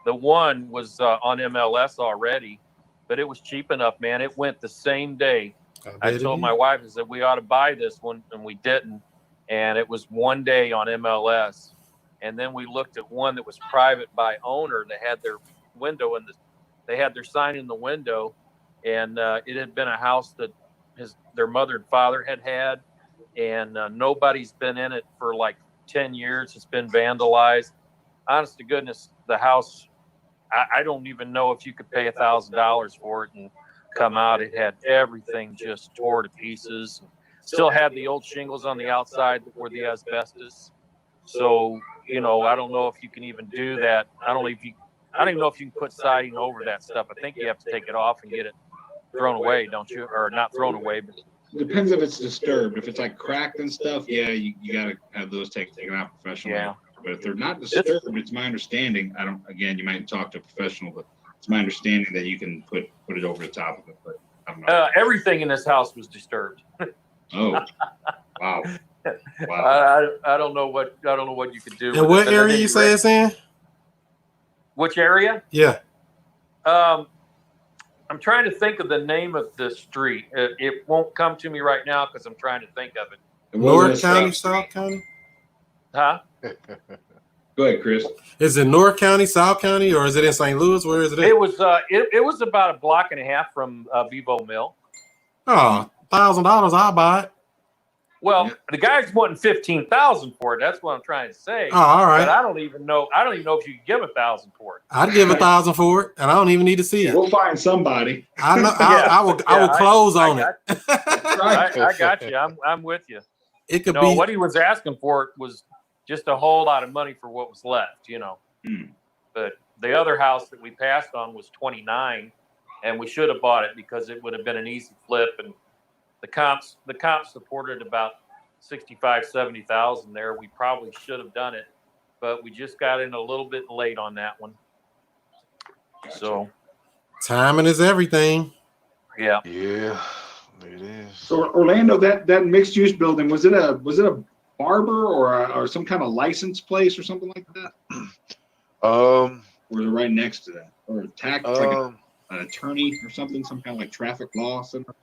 one was on MLS already. But it was cheap enough, man. It went the same day. I told my wife, I said, we ought to buy this one, and we didn't. And it was one day on MLS, And then we looked at one that was private by owner that had their window they had their sign in the window, and it had been a house that their mother and father had, and nobody's been in it for like 10 years. It's been vandalized. Honest to goodness, the house, I don't even know if you could pay $1,000 for it and come out. It had everything just tore to pieces. Still had the old shingles on the outside that were the asbestos. So, I don't know if you can even do that. I don't even know if you can put siding over that stuff. I think you have to take it off and get it thrown away, don't you? Or not thrown away, but It depends if it's disturbed. If it's like cracked and stuff, yeah, you got to have those taken out professionally. yeah. But if they're not disturbed, it's my understanding. You might talk to a professional, but it's my understanding that you can put it over the top of it. But I'm not. Everything in this house was disturbed. Oh, wow. I don't know what you could do. And what area you say it's in? Which area? Yeah. I'm trying to think of the name of the street. It won't come to me right now because I'm trying to think of it. North County, South County? Huh? Go ahead, Chris. Is it North County, South County, or is it in St. Louis? Where is it at? It was it was about a block and a half from Vivo Mill. Oh, $1,000, I'll buy it. Well, the guy's wanting $15,000 for it. That's what I'm trying to say. Oh, all right. But I don't even know if you could give $1,000 for it. I'd give $1,000 for it, and I don't even need to see it. We'll find somebody. I know. I will close on it. I got you. I'm with you. It could No, be what he was asking for it was just a whole lot of money for what was left, But the other house that we passed on was 29, and we should have bought it because it would have been an easy flip. And the comps supported about 65,000-70,000 there. We probably should have done it, but we just got in a little bit late on that one. So timing is everything. yeah. Yeah, it is. So Orlando, that mixed use building, was it a barber or some kind of license place or something like that? Or is it right next to that? Or like an attorney or something, some kind of like traffic law something?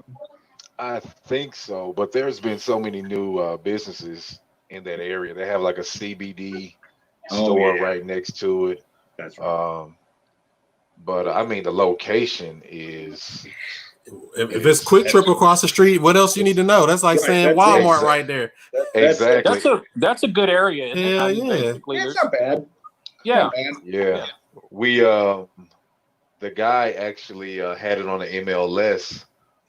I think so, but there's been so many new businesses in that area. They have like a CBD store right next to it. That's right. But I mean, the location is. If it's Quick Trip across the street, what else you need to know? That's like saying Walmart right there. Exactly. That's a good area. Isn't it? Yeah, I mean, yeah. basically, It's not bad. yeah. Not bad. Yeah. We the guy actually had it on the MLS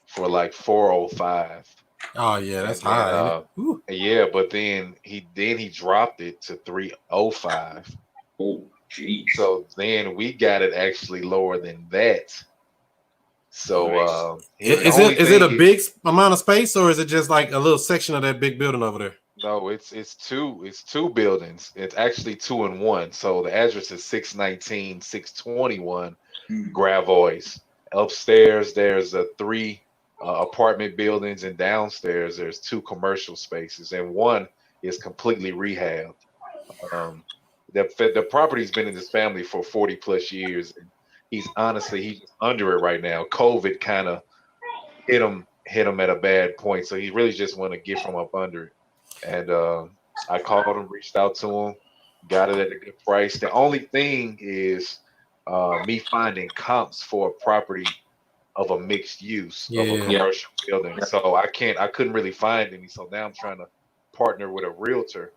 for like 405. Oh yeah, that's And then, high. Ooh. Yeah, but then he dropped it to 305. Oh, geez. So then we got it actually lower than that. So Is it a big amount of space, or is it just like a little section of that big building over there? No, it's two buildings. It's actually 2 in 1. So the address is 619, 621 Gravois. Upstairs there's 3 apartment buildings, and downstairs there's 2 commercial spaces, and one is completely rehabbed. The property's been in this family for 40 plus years. And he's under it right now. COVID kind of hit him at a bad point, so he really just want to get from up under it. And I called him, reached out to him, got it at a good price. The only thing is me finding comps for a property of a mixed use of a commercial building. So I couldn't really find any. So now I'm trying to partner with a realtor,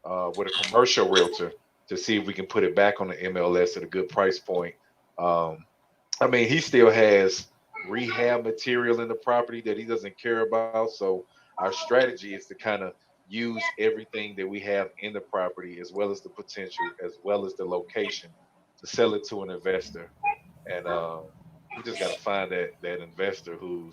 with a commercial realtor, to see if we can put it back on the MLS at a good price point. I mean, he still has rehab material in the property that he doesn't care about. So our strategy is to kind of use everything that we have in the property, as well as the potential, as well as the location, to sell it to an investor. And we just got to find that investor who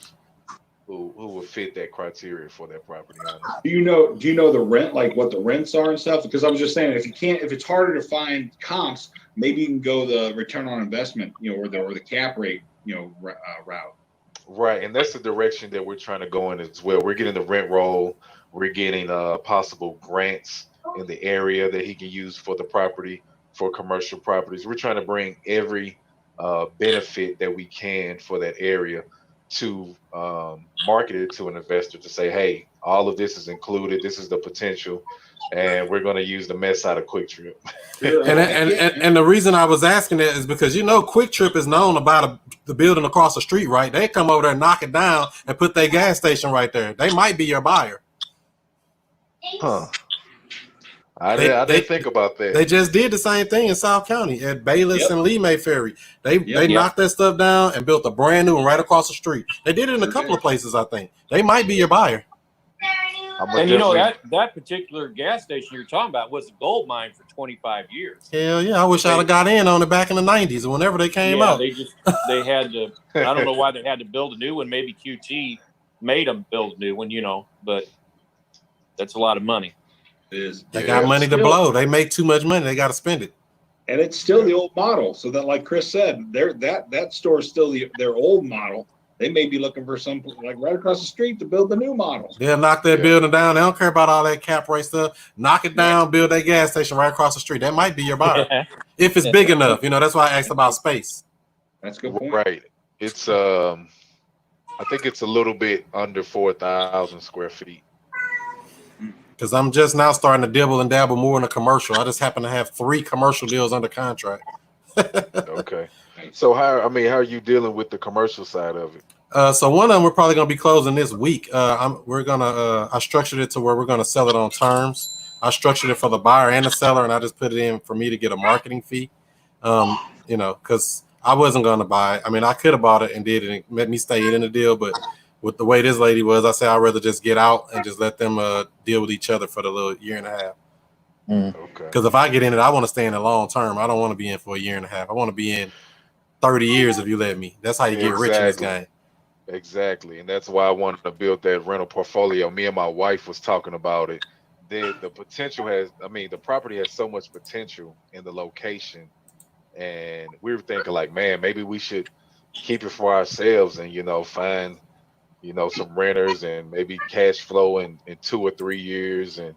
would fit that criteria for that property. Honestly. Do you know the rent, like what the rents are and stuff? Because I was just saying, if it's harder to find comps, maybe you can go the return on investment, or the cap rate, route. Right, and that's the direction that we're trying to go in as well. We're getting the rent roll. We're getting possible grants in the area that he can use for the property, for commercial properties. We're trying to bring every benefit that we can for that area. to market it to an investor to say, hey, all of this is included. This is the potential, and we're going to use the mess out of Quick Trip. And the reason I was asking that is because Quick Trip is known about the building across the street, right? They come over there, knock it down, and put their gas station right there. They might be your buyer. Huh. I didn't think about that. They just did the same thing in South County at Bayless and Lee May Ferry. They knocked that stuff down and built a brand new one right across the street. They did it in a couple of places, I think. They might be your buyer. And that particular gas station you're talking about was a gold mine for 25 years. Hell yeah, I wish I'd have got in on it back in the 90s or whenever they came out. They had to, I don't know why they had to build a new one. Maybe QT made them build a new one, but that's a lot of money. They got money to blow. They make too much money. They got to spend it. And it's still the old model. So that, like Chris said, that store is still their old model. They may be looking for some like right across the street to build the new model. They'll knock their building down. They don't care about all that cap rate stuff. Knock it down, build that gas station right across the street. That might be your buyer. If it's big enough. That's why I asked about space. That's a good point. Right. It's I think it's a little bit under 4,000 square feet. Because I'm just now starting to dibble and dabble more in the commercial. I just happen to have 3 commercial deals under contract. Okay. So how are you dealing with the commercial side of it? So one of them we're probably going to be closing this week. I structured it to where we're going to sell it on terms. I structured it for the buyer and the seller, and I just put it in for me to get a marketing fee. Because I wasn't going to buy it. I mean, I could have bought it and did it and let me stay in the deal, but with the way this lady was, I said I'd rather just get out and just let them deal with each other for the little year and a half. Okay. Because if I get in it, I want to stay in it long term. I don't want to be in for a year and a half. I want to be in 30 years if you let me. That's how you get rich in this game. Exactly. And that's why I wanted to build that rental portfolio. Me and my wife was talking about it. The potential the property has so much potential in the location. And we were thinking like, man, maybe we should keep it for ourselves and, find, some renters and maybe cash flow in 2 or 3 years. And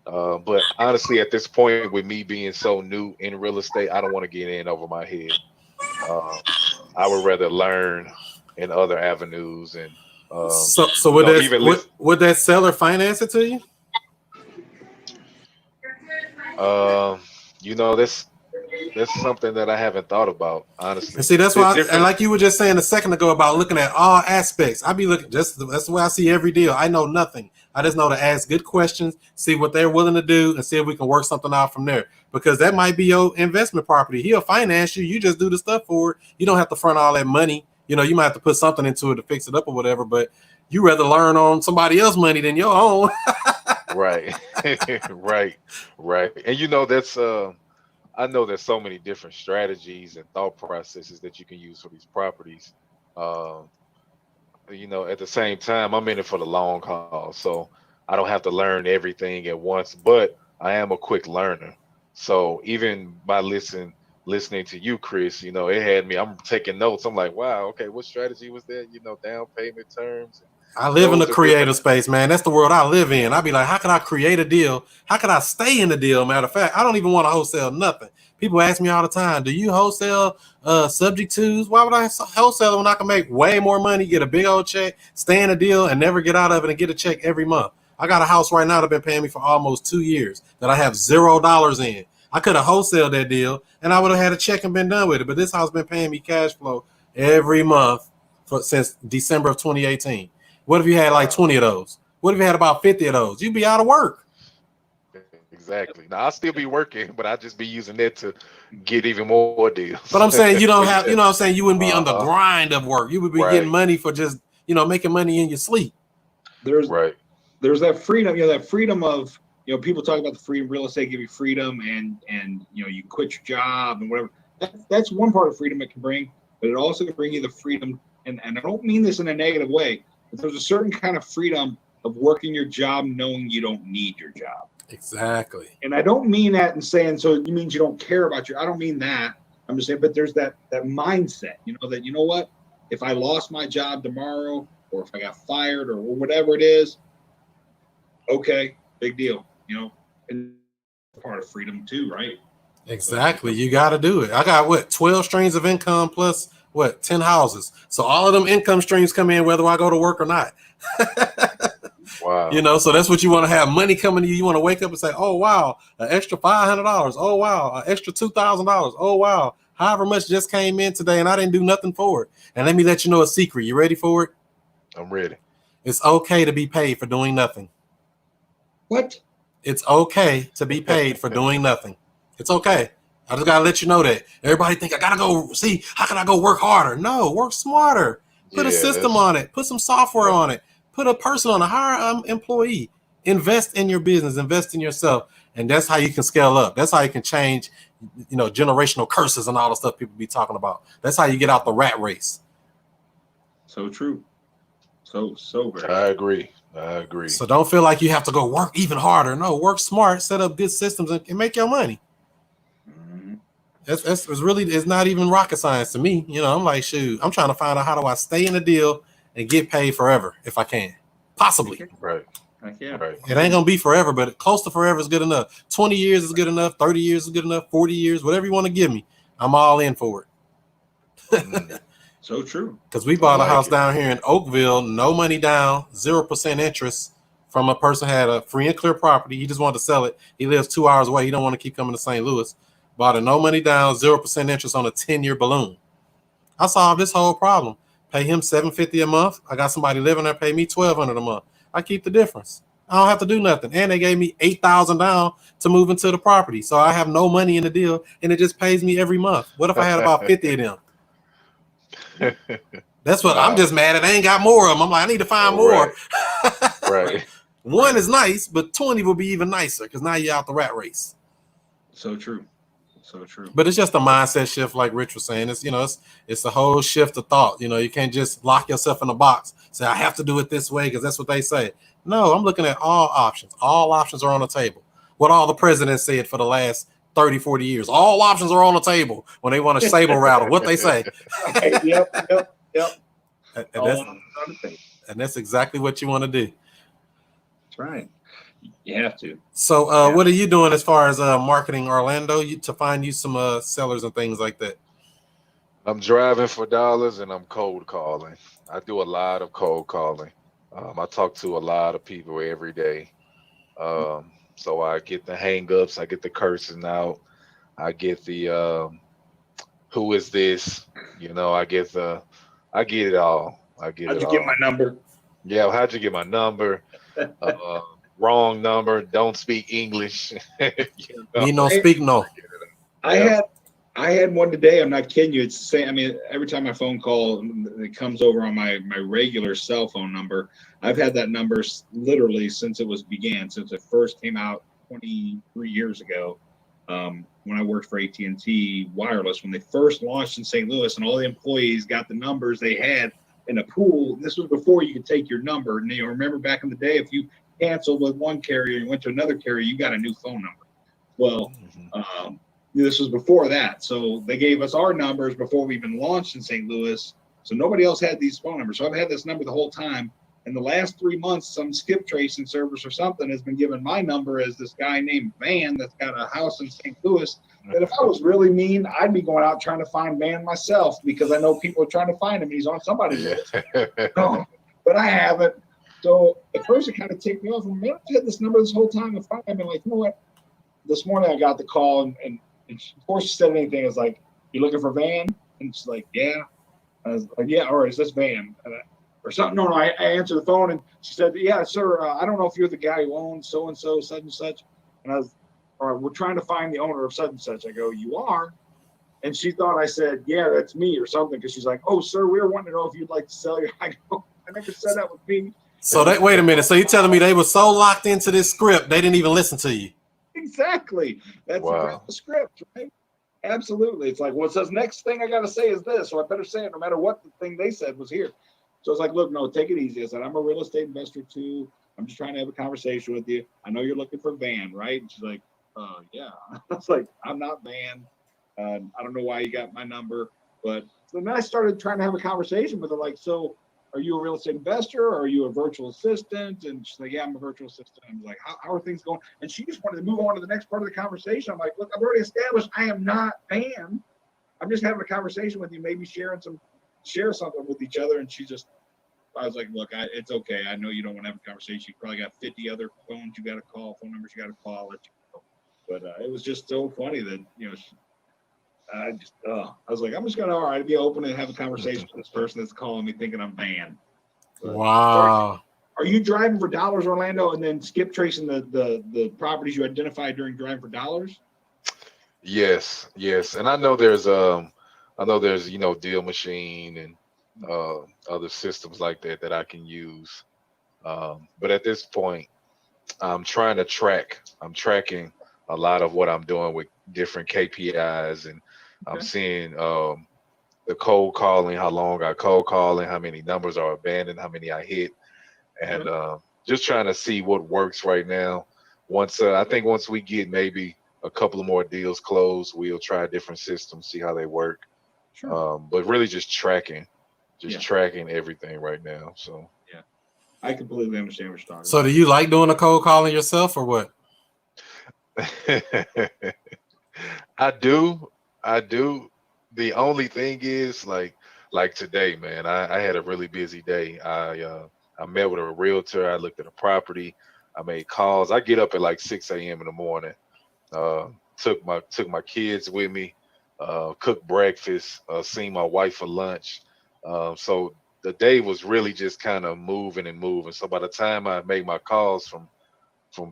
but honestly, at this point, with me being so new in real estate, I don't want to get in over my head. I would rather learn in other avenues. And so would that seller finance it to you? That's something that I haven't thought about, honestly. And see, that's why, and like you were just saying a second ago about looking at all aspects. I be looking that's the way I see every deal. I know nothing. I just know to ask good questions, see what they're willing to do, and see if we can work something out from there. Because that might be your investment property. He'll finance you. You just do the stuff for it. You don't have to front all that money. You might have to put something into it to fix it up or whatever. But you rather learn on somebody else's money than your own. Right, right. And that's I know there's so many different strategies and thought processes that you can use for these properties. At the same time, I'm in it for the long haul, so I don't have to learn everything at once, but I am a quick learner. So even by listening to you, Chris, it had me, I'm taking notes. I'm like, wow, okay, what strategy was that? Down payment terms. I live in the creative space, man. That's the world I live in. I'd be like, how can I create a deal? How can I stay in the deal? Matter of fact, I don't even want to wholesale nothing. People ask me all the time, do you wholesale subject twos? Why would I wholesale when I can make way more money, get a big old check, stay in a deal, and never get out of it and get a check every month? I got a house right now that's been paying me for almost 2 years that I have $0 in. I could have wholesaled that deal, and I would have had a check and been done with it. But this house been paying me cash flow every month since December of 2018. What if you had like 20 of those? What if you had about 50 of those? You'd be out of work. Exactly. Now I'll still be working, but I'll just be using that to get even more deals. But I'm saying you don't have, you wouldn't be on the grind of work. You would be getting money for just, making money in your sleep. There's that freedom, that freedom of, people talk about the freedom, real estate give you freedom and you quit your job and whatever. That's one part of freedom it can bring, but it also can bring you the freedom. And I don't mean this in a negative way, but there's a certain kind of freedom of working your job knowing you don't need your job. Exactly. And I don't mean that in saying, so it means you don't care about I don't mean that. I'm just saying, but there's that mindset, that, what, if I lost my job tomorrow or if I got fired or whatever it is, okay, big deal, and part of freedom too, right? Exactly. You got to do it. I got 12 streams of income plus what, 10 houses. So all of them income streams come in whether I go to work or not. Wow. You know, so that's what you want to have, money coming to you. You want to wake up and say, oh, wow, an extra $500. Oh, wow, an extra $2,000. Oh, wow, however much just came in today and I didn't do nothing for it. And let me let you know a secret. You ready for it? I'm ready. It's okay to be paid for doing nothing. What? It's okay to be paid for doing nothing. It's okay. I just got to let you know that. Everybody think I got to go see, how can I go work harder? No, work smarter. Put a system on it. Put some software on it. Put a person on a hire employee. Invest in your business. Invest in yourself. And that's how you can scale up. That's how you can change, you know, generational curses and all the stuff people be talking about. That's how you get out the rat race. So true. So very. I agree. I agree. So don't feel like you have to go work even harder. No, work smart, set up good systems, and make your money. It's really, it's not even rocket science to me. You know, I'm like, shoot, I'm trying to find out how do I stay in the deal and get paid forever if I can. Possibly. Right. Yeah. Right. It ain't gonna be forever, but close to forever is good enough. 20 years is good enough, 30 years is good enough, 40 years, whatever you want to give me. I'm all in for it. So true. Because we bought a like house it. down here in Oakville, no money down, 0% interest from a person had a free and clear property. He just wanted to sell it. He lives 2 hours away. He don't want to keep coming to St. Louis. Bought a no money down, 0% interest on a 10-year balloon. I solved this whole problem. Pay him $750 a month. I got somebody living there, pay me $1,200 a month. I keep the difference. I don't have to do nothing. And they gave me $8,000 down to move into the property. So I have no money in the deal and it just pays me every month. What if I had about 50 of them? That's what I'm just mad at. I ain't got more of them. I'm like, I need to find more. Right. One is nice, but 20 will be even nicer because now you're out the rat race. So true. So true. But it's just a mindset shift, like Rich was saying. It's, you know, it's a whole shift of thought. You know, you can't just lock yourself in a box. Say, I have to do it this way because that's what they say. No, I'm looking at all options. All options are on the table. What all the presidents said for the last 30, 40 years. All options are on the table when they want to saber rattle. What they say. Right. Yep. And that's exactly what you want to do. That's right. You have to. So what are you doing as far as marketing Orlando to find you some sellers and things like that? I'm driving for dollars and I'm cold calling. I do a lot of cold calling. I talk to a lot of people every day. So I get the hang-ups, I get the cursing out, I get the who is this? You know, I get it all. How'd you get my number? Yeah, how'd you get my number? Wrong number, don't speak English. You know? Me no speak no. I had one today. I'm not kidding you. It's the same. I mean, every time my phone call, it comes over on my regular cell phone number. I've had that number literally since it since it first came out 23 years ago. When I worked for AT&T Wireless, when they first launched in St. Louis, and all the employees got the numbers they had in a pool. This was before you could take your number. And you remember back in the day, if you canceled with one carrier and went to another carrier, you got a new phone number. Well, this was before that. So they gave us our numbers before we even launched in St. Louis. So nobody else had these phone numbers. So I've had this number the whole time. In the last 3 months, some skip tracing service or something has been given my number as this guy named Van that's got a house in St. Louis. That if I was really mean, I'd be going out trying to find Van myself because I know people are trying to find him. He's on somebody's list. But I haven't. So at first it kind of ticked me off. Man, I've had this number this whole time. And finally I've been like, you know what? This morning I got the call and before she said anything, I was like, you looking for Van? And she's like, yeah. I was like, yeah, all right, is this Van? Or something. No, I answered the phone and she said, yeah, sir, I don't know if you're the guy who owns so-and-so, such and such. And I was, all right, we're trying to find the owner of such and such. I go, you are? And she thought I said, yeah, that's me or something. Because she's like, oh, sir, we were wanting to know if you'd like to sell your. I go, I never said that was me. So wait a minute. So you're telling me they were so locked into this script, they didn't even listen to you? Exactly. That's the script, right? Absolutely. It's like, well, it says next thing I got to say is this. So I better say it no matter what the thing they said was here. So it's like, look, no, take it easy. I said, I'm a real estate investor too. I'm just trying to have a conversation with you. I know you're looking for Van, right? And she's like, yeah. I was like, I'm not Van. I don't know why you got my number. But so then I started trying to have a conversation with her, like, so are you a real estate investor or are you a virtual assistant? And she's like, yeah, I'm a virtual assistant. I'm like, how are things going? And she just wanted to move on to the next part of the conversation. I'm like, look, I've already established I am not Van. I'm just having a conversation with you, maybe share something with each other. And I was like, look, it's okay. I know you don't want to have a conversation. You probably got 50 other phones you got to call, phone numbers you got to call. I'll let you know. But it was just so funny that, I was like, I'm just going to, be open and have a conversation with this person that's calling me thinking I'm banned. Wow. Are you driving for dollars, Orlando, and then skip tracing the properties you identified during driving for dollars? Yes, and I know there's Deal Machine and other systems like that I can use. But at this point, I'm tracking a lot of what I'm doing with different KPIs, and I'm seeing the cold calling, how long I cold calling, how many numbers are abandoned, how many I hit, and just trying to see what works right now. I think once we get maybe a couple of more deals closed, we'll try different systems, see how they work. Sure. But really just tracking everything right now. So yeah, I completely understand what you're talking So do you like doing the cold calling yourself or what? I do. The only thing is like today, man, I had a really busy day. I met with a realtor, I looked at a property, I made calls. I get up at like 6 a.m. in the morning. Took my kids with me, cooked breakfast, seen my wife for lunch. So the day was really just kind of moving and moving. So by the time I made my calls from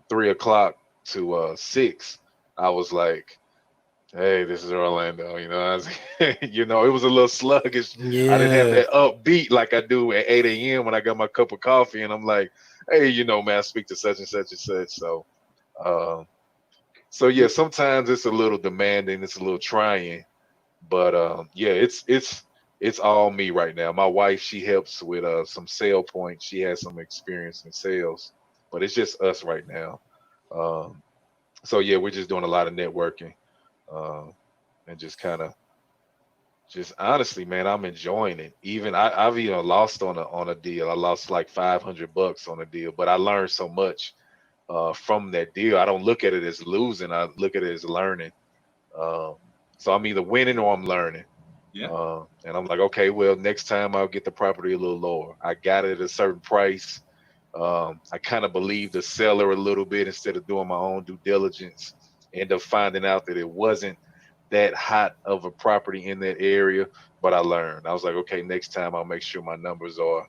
3 o'clock to 6, I was like, hey, this is Orlando. It was a little sluggish. I didn't have Yeah. that upbeat like I do at 8 a.m. when I got my cup of coffee and I'm like, hey, man, I speak to such and such and such. So yeah, sometimes it's a little demanding, it's a little trying, but yeah, it's all me right now. My wife, she helps with some sale points. She has some experience in sales, but it's just us right now. So yeah, we're just doing a lot of networking, and just honestly, man, I'm enjoying it. I've even lost on a deal. I lost like $500 on a deal, but I learned so much from that deal. I don't look at it as losing. I look at it as learning. So I'm either winning or I'm learning. Yeah. And I'm like, okay, well, next time I'll get the property a little lower. I got it at a certain price. I kind of believe the seller a little bit instead of doing my own due diligence. End up finding out that it wasn't that hot of a property in that area, but I learned. I was like, okay, next time I'll make sure my numbers are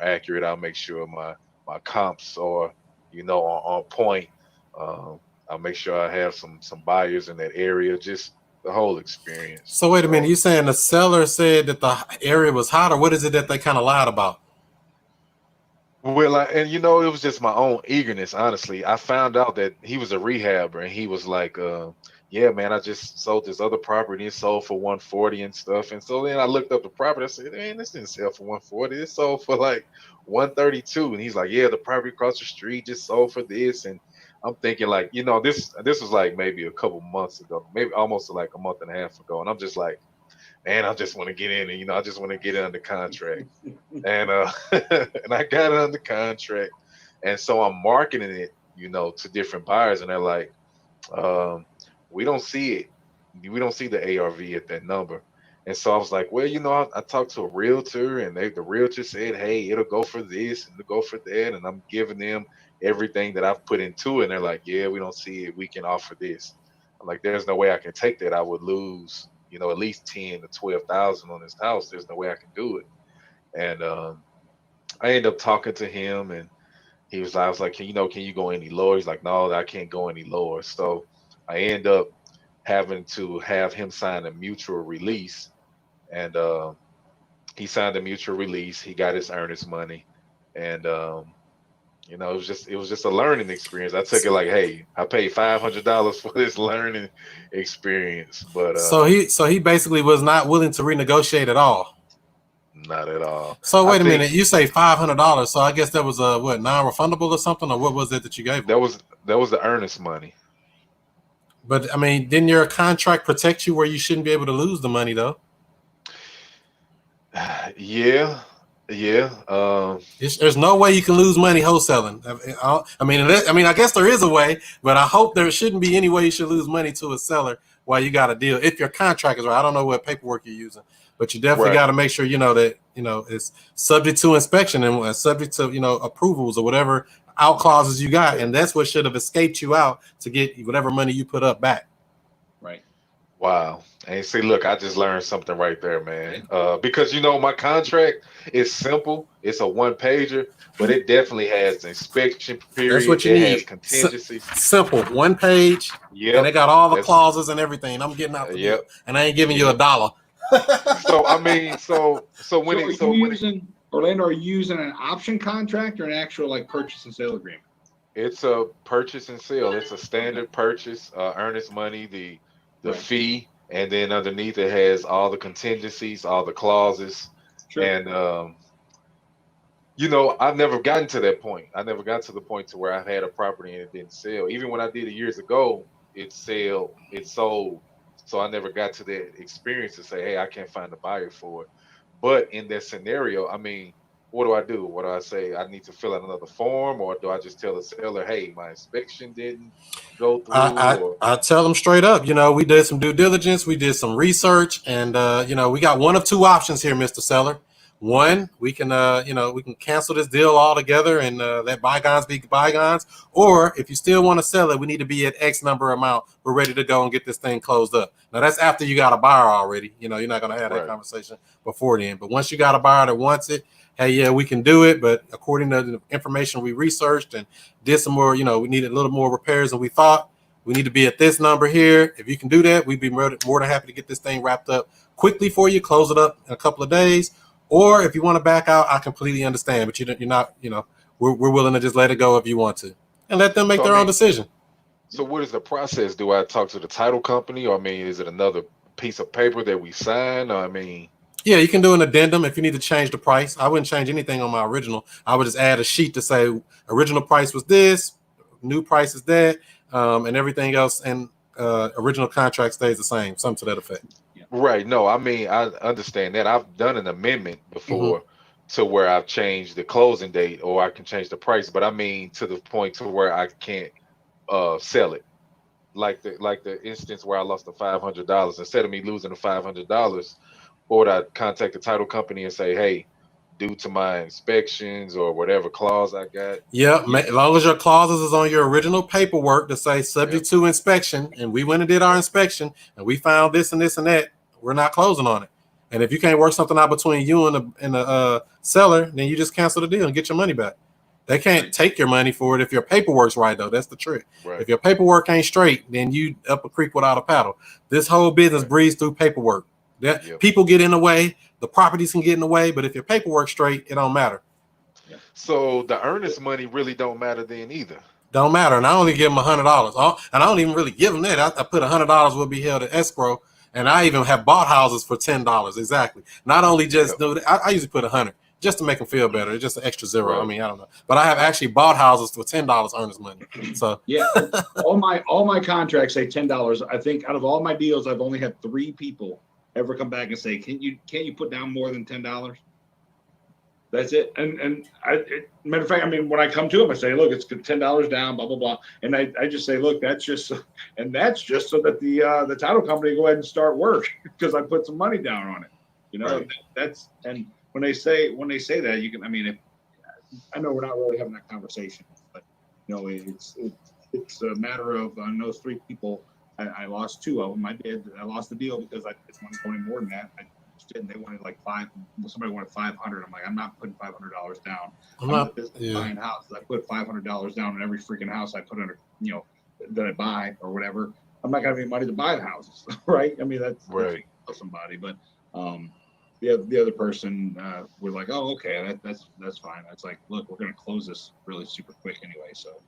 accurate. I'll make sure my comps are on point. I'll make sure I have some buyers in that area. Just the whole experience. So wait a minute, you saying the seller said that the area was hot, or what is it that they kind of lied about? Well, it was just my own eagerness. Honestly, I found out that he was a rehabber, and he was like, "Yeah, man, I just sold this other property. It sold for 140 and stuff." And so then I looked up the property. I said, "Man, this didn't sell for 140. It sold for like 132." And he's like, "Yeah, the property across the street just sold for this." And I'm thinking like, this was like maybe a couple months ago, maybe almost like a month and a half ago, and I'm just like, man, I just want to get in, and I just want to get it under contract. And and I got it under contract, and so I'm marketing it, to different buyers, and they're like, we don't see it, we don't see the ARV at that number. And so I was like, well, I talked to a realtor, and the realtor said, hey, it'll go for this and it'll go for that, and I'm giving them everything that I've put into it, and they're like, yeah, we don't see it, we can offer this. I'm like, there's no way I can take that. I would lose, at least 10 to 12,000 on this house. There's no way I can do it. And I ended up talking to him, and I was like, can you go any lower? He's like, no, I can't go any lower. So I end up having to have him sign a mutual release, and he signed a mutual release. He got his earnest money, and it was just a learning experience. I took it like, hey, I paid $500 for this learning experience, but so he basically was not willing to renegotiate at all. not at all. So wait a minute, you say $500, so I guess that was what, non-refundable or something, or what was it that you gave him? That was the earnest money. But I mean, didn't your contract protect you where you shouldn't be able to lose the money though? Yeah. There's no way you can lose money wholesaling. I mean, I guess there is a way, but I hope there shouldn't be any way you should lose money to a seller while you got a deal. If your contract is right, I don't know what paperwork you're using, but you definitely Right. got to make sure that it's subject to inspection and subject to approvals or whatever out clauses you got, and that's what should have escaped you out to get whatever money you put up back. Right. Wow. And see, look, I just learned something right there, man. Because my contract is simple. It's a one pager, but it definitely has the inspection period. That's what you it need. has contingencies. Simple, one page, and they got all the clauses and everything. I'm getting out the deal, and I ain't giving you $1. So I mean, so when Orlando, are you using an option contract or an actual like purchase and sale agreement? it's a purchase and sale. It's a standard purchase, earnest money, the fee, and then underneath it has all the contingencies, all the clauses. Sure. And I've never gotten to that point. I never got to the point to where I've had a property and it didn't sell. Even when I did it years ago, it sold. So I never got to that experience to say, hey, I can't find a buyer for it. But in that scenario, I mean, what do I do? What do I say? I need to fill out another form, or do I just tell the seller, hey, my inspection didn't go through? I tell them straight up, we did some due diligence, we did some research, and we got one of two options here, Mr. Seller. One, we can cancel this deal altogether and let bygones be bygones. Or if you still want to sell it, we need to be at X number amount. We're ready to go and get this thing closed up. Now that's after you got a buyer already. You're not going to have that conversation before then. But once you got a buyer that wants it, hey, yeah, we can do it. But according to the information we researched and did some more, we needed a little more repairs than we thought. We need to be at this number here. If you can do that, we'd be more than happy to get this thing wrapped up quickly for you, close it up in a couple of days. Or if you want to back out, I completely understand. But you're not, we're willing to just let it go if you want to, and let them make their own decision. So what is the process? Do I talk to the title company, or is it another piece of paper that we sign? Yeah, you can do an addendum if you need to change the price. I wouldn't change anything on my original. I would just add a sheet to say original price was this, new price is that, and everything else. And original contract stays the same, something to that effect. Right. No, I understand that. I've done an amendment before to where I've changed the closing date, or I can change the price, but to the point to where I can't sell it. Like the instance where I lost the $500. Instead of me losing the $500, or I contact the title company and say, hey, due to my inspections or whatever clause I got. Yeah, as long as your clauses is on your original paperwork to say subject to inspection, and we went and did our inspection and we found this and this and that, we're not closing on it. And if you can't work something out between you and the seller, then you just cancel the deal and get your money back. They can't take your money for it if your paperwork's right, though. That's the trick. Right. If your paperwork ain't straight, then you up a creek without a paddle. This whole business breathes through paperwork. People get in the way, the properties can get in the way, but if your paperwork's straight, it don't matter. So the earnest money really don't matter then either. Don't matter. And I only give them $100. And I don't even really give them that. I put $100 will be held at escrow. And I even have bought houses for $10. Exactly. Not only just I usually put $100 just to make them feel better. It's just an extra zero. Right. I mean, I don't know. But I have actually bought houses for $10 earnest money. So all my contracts say $10. I think out of all my deals, I've only had 3 people ever come back and say, can't you put down more than $10? That's it. And matter of fact, when I come to them, I say, look, it's $10 down, blah, blah, blah. And I just say, look, that's just so that the title company go ahead and start work because I put some money down on it. Right. That's, and when they say that, you can, I know we're not really having that conversation, but it's a matter of, on those 3 people, I lost 2 of them. I lost the deal because I just wanted more than that. And they wanted like somebody wanted 500. I'm like, I'm not putting $500 down. I'm not buying houses. I put $500 down on every freaking house I put under, that I buy or whatever. I'm not gonna have any money to buy the houses, right? That's right. That's somebody, but the other person was like, oh, okay, that's fine. That's like, look, we're gonna close this really super quick anyway, so.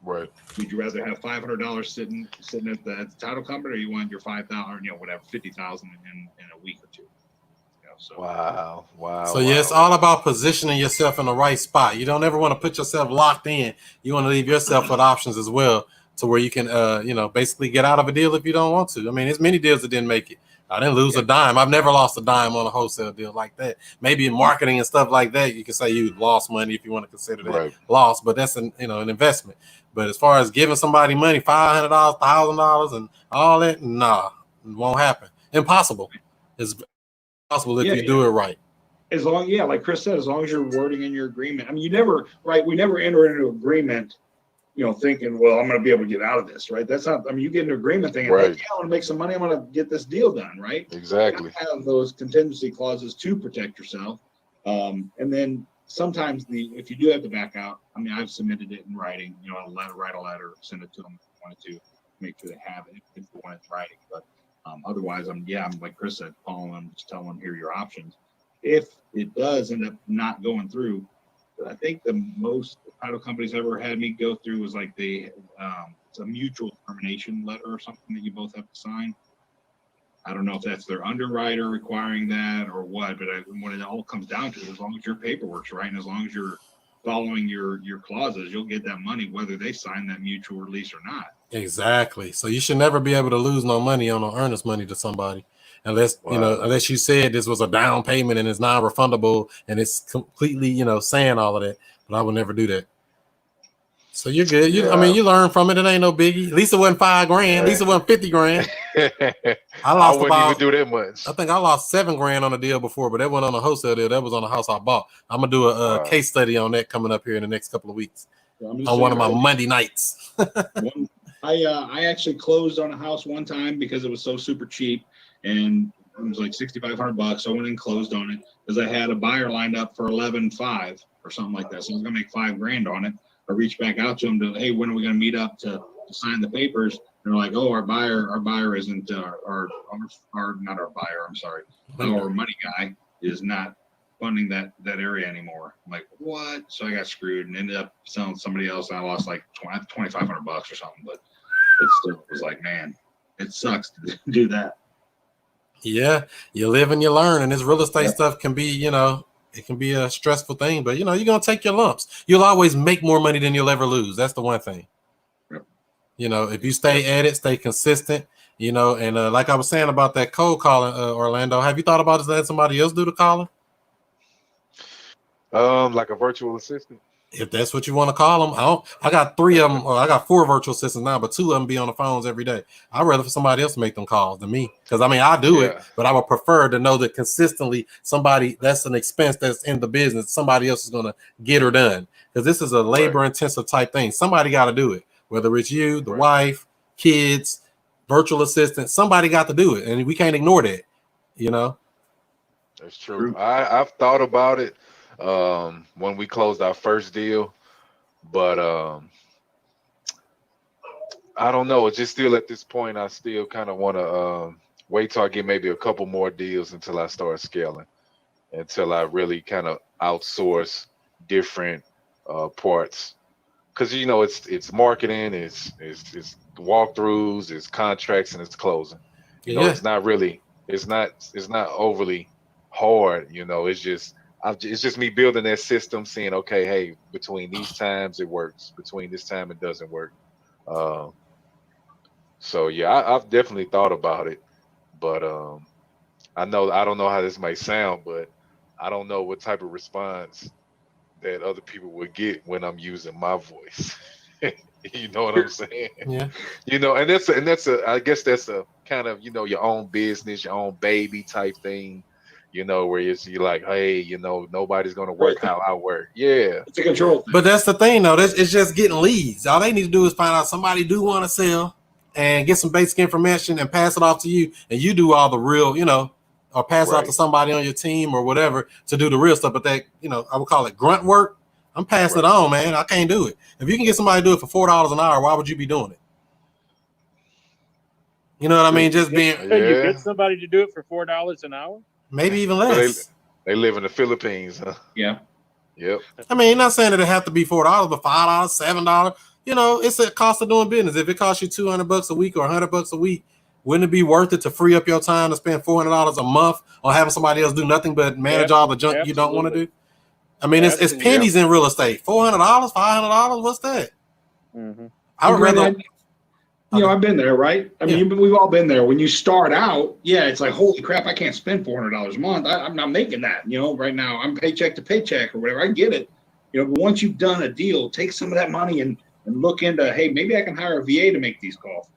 Right. Would you rather have $500 sitting at the title company, or you want your $5,000, whatever, $50,000 in a week or 2? So. Wow. So yeah, it's all about positioning yourself in the right spot. You don't ever want to put yourself locked in. You want to leave yourself with options as well, to where you can, basically get out of a deal if you don't want to. There's many deals that didn't make it. I didn't lose a dime. I've never lost a dime on a wholesale deal like that. Maybe in marketing and stuff like that, you can say you lost money if you want to consider that loss, but that's an investment. But as far as giving somebody money, $500, $1,000, and all that, nah, it won't happen. Impossible. It's possible if you do it right. As long, like Chris said, as long as you're wording in your agreement. I mean, we never enter into an agreement, thinking, well, I'm going to be able to get out of this, right? That's not, I mean, you get an agreement thinking, Right. hey, I want to make some money. I'm going to get this deal done, right? Exactly. You have those contingency clauses to protect yourself. And then sometimes if you do have to back out, I mean, I've submitted it in writing, write a letter, send it to them if you wanted to, make sure they have it if you want it in writing. But otherwise, I'm like Chris said, calling them, just telling them, here are your options. If it does end up not going through, I think the most title companies ever had me go through was like it's a mutual termination letter or something that you both have to sign. I don't know if that's their underwriter requiring that or what, but when it all comes down to it, as long as your paperwork's right and as long as you're following your clauses, you'll get that money whether they sign that mutual release or not. Exactly. So you should never be able to lose no money on no earnest money to somebody. Unless unless you said this was a down payment and it's non-refundable and it's completely, saying all of that. But I would never do that. So you're good. I mean, you learn from it. It ain't no biggie. At least it wasn't $5,000. At least it wasn't $50,000. I wouldn't even do that much. I think I lost $7,000 on a deal before, but that wasn't on a wholesale deal. That was on a house I bought. I'm gonna do a case study on that coming up here in the next couple of weeks on one of my Monday nights. I actually closed on a house one time because it was so super cheap. And it was like $6,500. So I went and closed on it because I had a buyer lined up for $11,500 or something like that. So I was gonna make $5,000 on it. I reached back out to them hey, when are we gonna meet up to sign the papers? And they're like, oh, our buyer isn't our not our buyer. I'm sorry, our money guy is not funding that area anymore. I'm like, what? So I got screwed and ended up selling somebody else. And I lost like $2,500 or something. But it still was like, man, it sucks to do that. Yeah, you live and you learn, and this real estate stuff can be, it can be a stressful thing, but you're gonna take your lumps. You'll always make more money than you'll ever lose. That's the one thing. Yep. If you stay at it, stay consistent, and like I was saying about that cold calling, Orlando, have you thought about just letting somebody else do the calling? Like a virtual assistant. If that's what you want to call them. I got 3 of them. I got 4 virtual assistants now, but 2 of them be on the phones every day. I'd rather for somebody else to make them calls than me. Because I do it, but I would prefer to know that consistently somebody, that's an expense that's in the business, somebody else is going to get her done. Because this is a labor intensive type thing. Somebody got to do it. Whether it's you, the wife, kids, virtual assistant, somebody got to do it. And we can't ignore that, That's true. I've thought about it when we closed our first deal, but I don't know. It's just still at this point, I still kind of want to wait till I get maybe a couple more deals until I start scaling, until I really kind of outsource different parts. Because it's marketing, it's walkthroughs, it's contracts, and it's closing. It's not overly hard. It's just me building that system, saying, okay, hey, between these times it works, between this time it doesn't work. So yeah, I've definitely thought about it, but I don't know how this might sound, but I don't know what type of response that other people would get when I'm using my voice. You know what I'm saying? Yeah. And I guess that's a kind of your own business, your own baby type thing. Where you're like, hey, nobody's gonna work how I work. Yeah, it's a control thing. But that's the thing, though. It's just getting leads. All they need to do is find out somebody do want to sell and get some basic information and pass it off to you, and you do all the real, or pass it off to somebody on your team or whatever to do the real stuff. But that, I would call it grunt work. I'm passing it on, man. I can't do it. If you can get somebody to do it for $4 an hour, why would you be doing it? You know what I mean? Just being. Can you get somebody to do it for $4 an hour? Maybe even less. They live in the Philippines, huh? Yeah. Yep. I mean, not saying that it have to be $4, but $5, $7. It's a cost of doing business. If it costs you $200 a week or $100 a week, wouldn't it be worth it to free up your time to spend $400 a month on having somebody else do nothing but manage all the junk you don't want to do? I mean, it's pennies in real estate. $400, $500. What's that? Mm-hmm. I would rather. I've been there, right? I mean, we've all been there. When you start out, it's like, holy crap, I can't spend $400 a month. I'm not making that. Right now I'm paycheck to paycheck or whatever. I get it. But once you've done a deal, take some of that money and and look into, hey, maybe I can hire a VA to make these calls.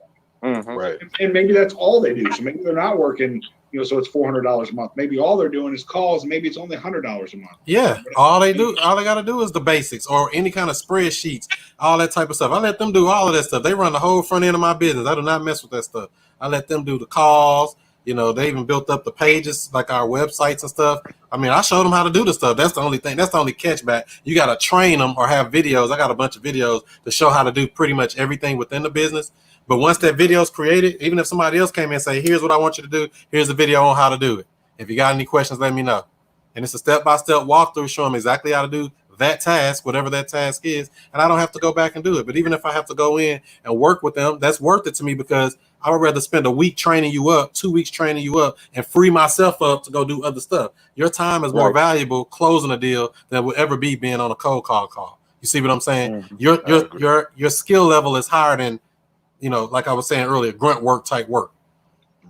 Mhm. Right. And maybe that's all they do. So maybe they're not working, so it's $400 a month. Maybe all they're doing is calls, and maybe it's only $100 a month. Yeah, all they got to do is the basics or any kind of spreadsheets, all that type of stuff. I let them do all of that stuff. They run the whole front end of my business. I do not mess with that stuff. I let them do the calls. They even built up the pages, like our websites and stuff. I mean, I showed them how to do the stuff. That's the only thing. That's the only catchback. You got to train them or have videos. I got a bunch of videos to show how to do pretty much everything within the business. But once that video is created, even if somebody else came in and say, here's what I want you to do, here's the video on how to do it. If you got any questions, let me know. And it's a step-by-step walkthrough, show them exactly how to do that task, whatever that task is. And I don't have to go back and do it. But even if I have to go in and work with them, that's worth it to me because I would rather spend a week training you up, 2 weeks training you up, and free myself up to go do other stuff. Your time is more valuable closing a deal than will ever be being on a cold call. You see what I'm saying? Your skill level is higher than, like I was saying earlier, grunt work type work.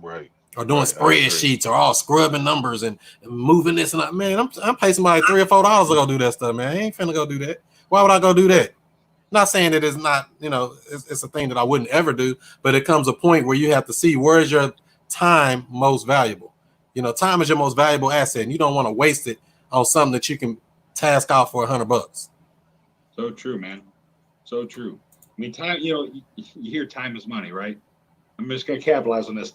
Right. Or doing spreadsheets or all scrubbing numbers and moving this and that. Man, I'm paying somebody $3 or $4 to go do that stuff, man. I ain't finna go do that. Why would I go do that? Not saying that it's not, it's a thing that I wouldn't ever do, but it comes a point where you have to see where is your time most valuable. Time is your most valuable asset, and you don't want to waste it on something that you can task out for $100. So true, man. So true. I mean, time, you hear time is money, right? I'm just going to capitalize on this,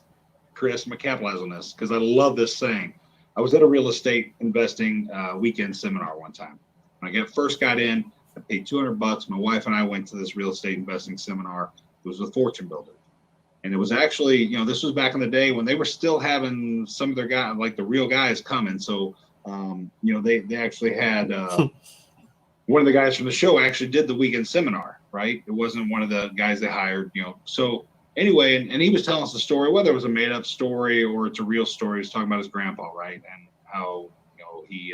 Chris. I'm going to capitalize on this because I love this saying. I was at a real estate investing weekend seminar one time. When I first got in, I paid $200. My wife and I went to this real estate investing seminar. It was a fortune builder. And it was actually, this was back in the day when they were still having some of their guys, like the real guys coming. So, they actually had one of the guys from the show actually did the weekend seminar, right? It wasn't one of the guys they hired, So anyway, and he was telling us the story, whether it was a made up story or it's a real story. He was talking about his grandpa, right? And how, he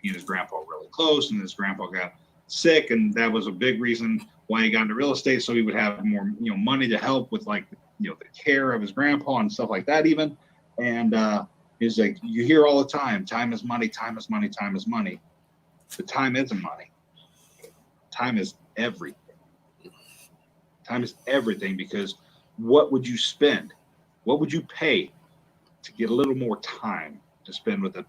and his grandpa were really close, and his grandpa got sick, and that was a big reason why he got into real estate, so he would have more money to help with the care of his grandpa and stuff like that even. And he's like, you hear all the time is money, time is money, time is money. But time isn't money. Time is everything. Time is everything, because what would you spend, what would you pay to get a little more time to spend with a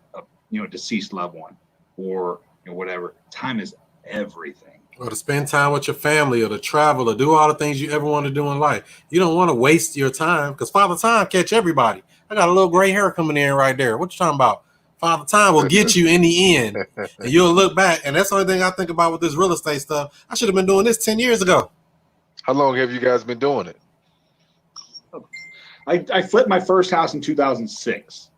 deceased loved one or whatever? Time is everything. Or to spend time with your family, or to travel, or do all the things you ever want to do in life. You don't want to waste your time, because Father Time catch everybody. I got a little gray hair coming in right there. What you talking about? Father Time will get you in the end, and you'll look back. And that's the only thing I think about with this real estate stuff. I should have been doing this 10 years ago. How long have you guys been doing it? I flipped my first house in 2006,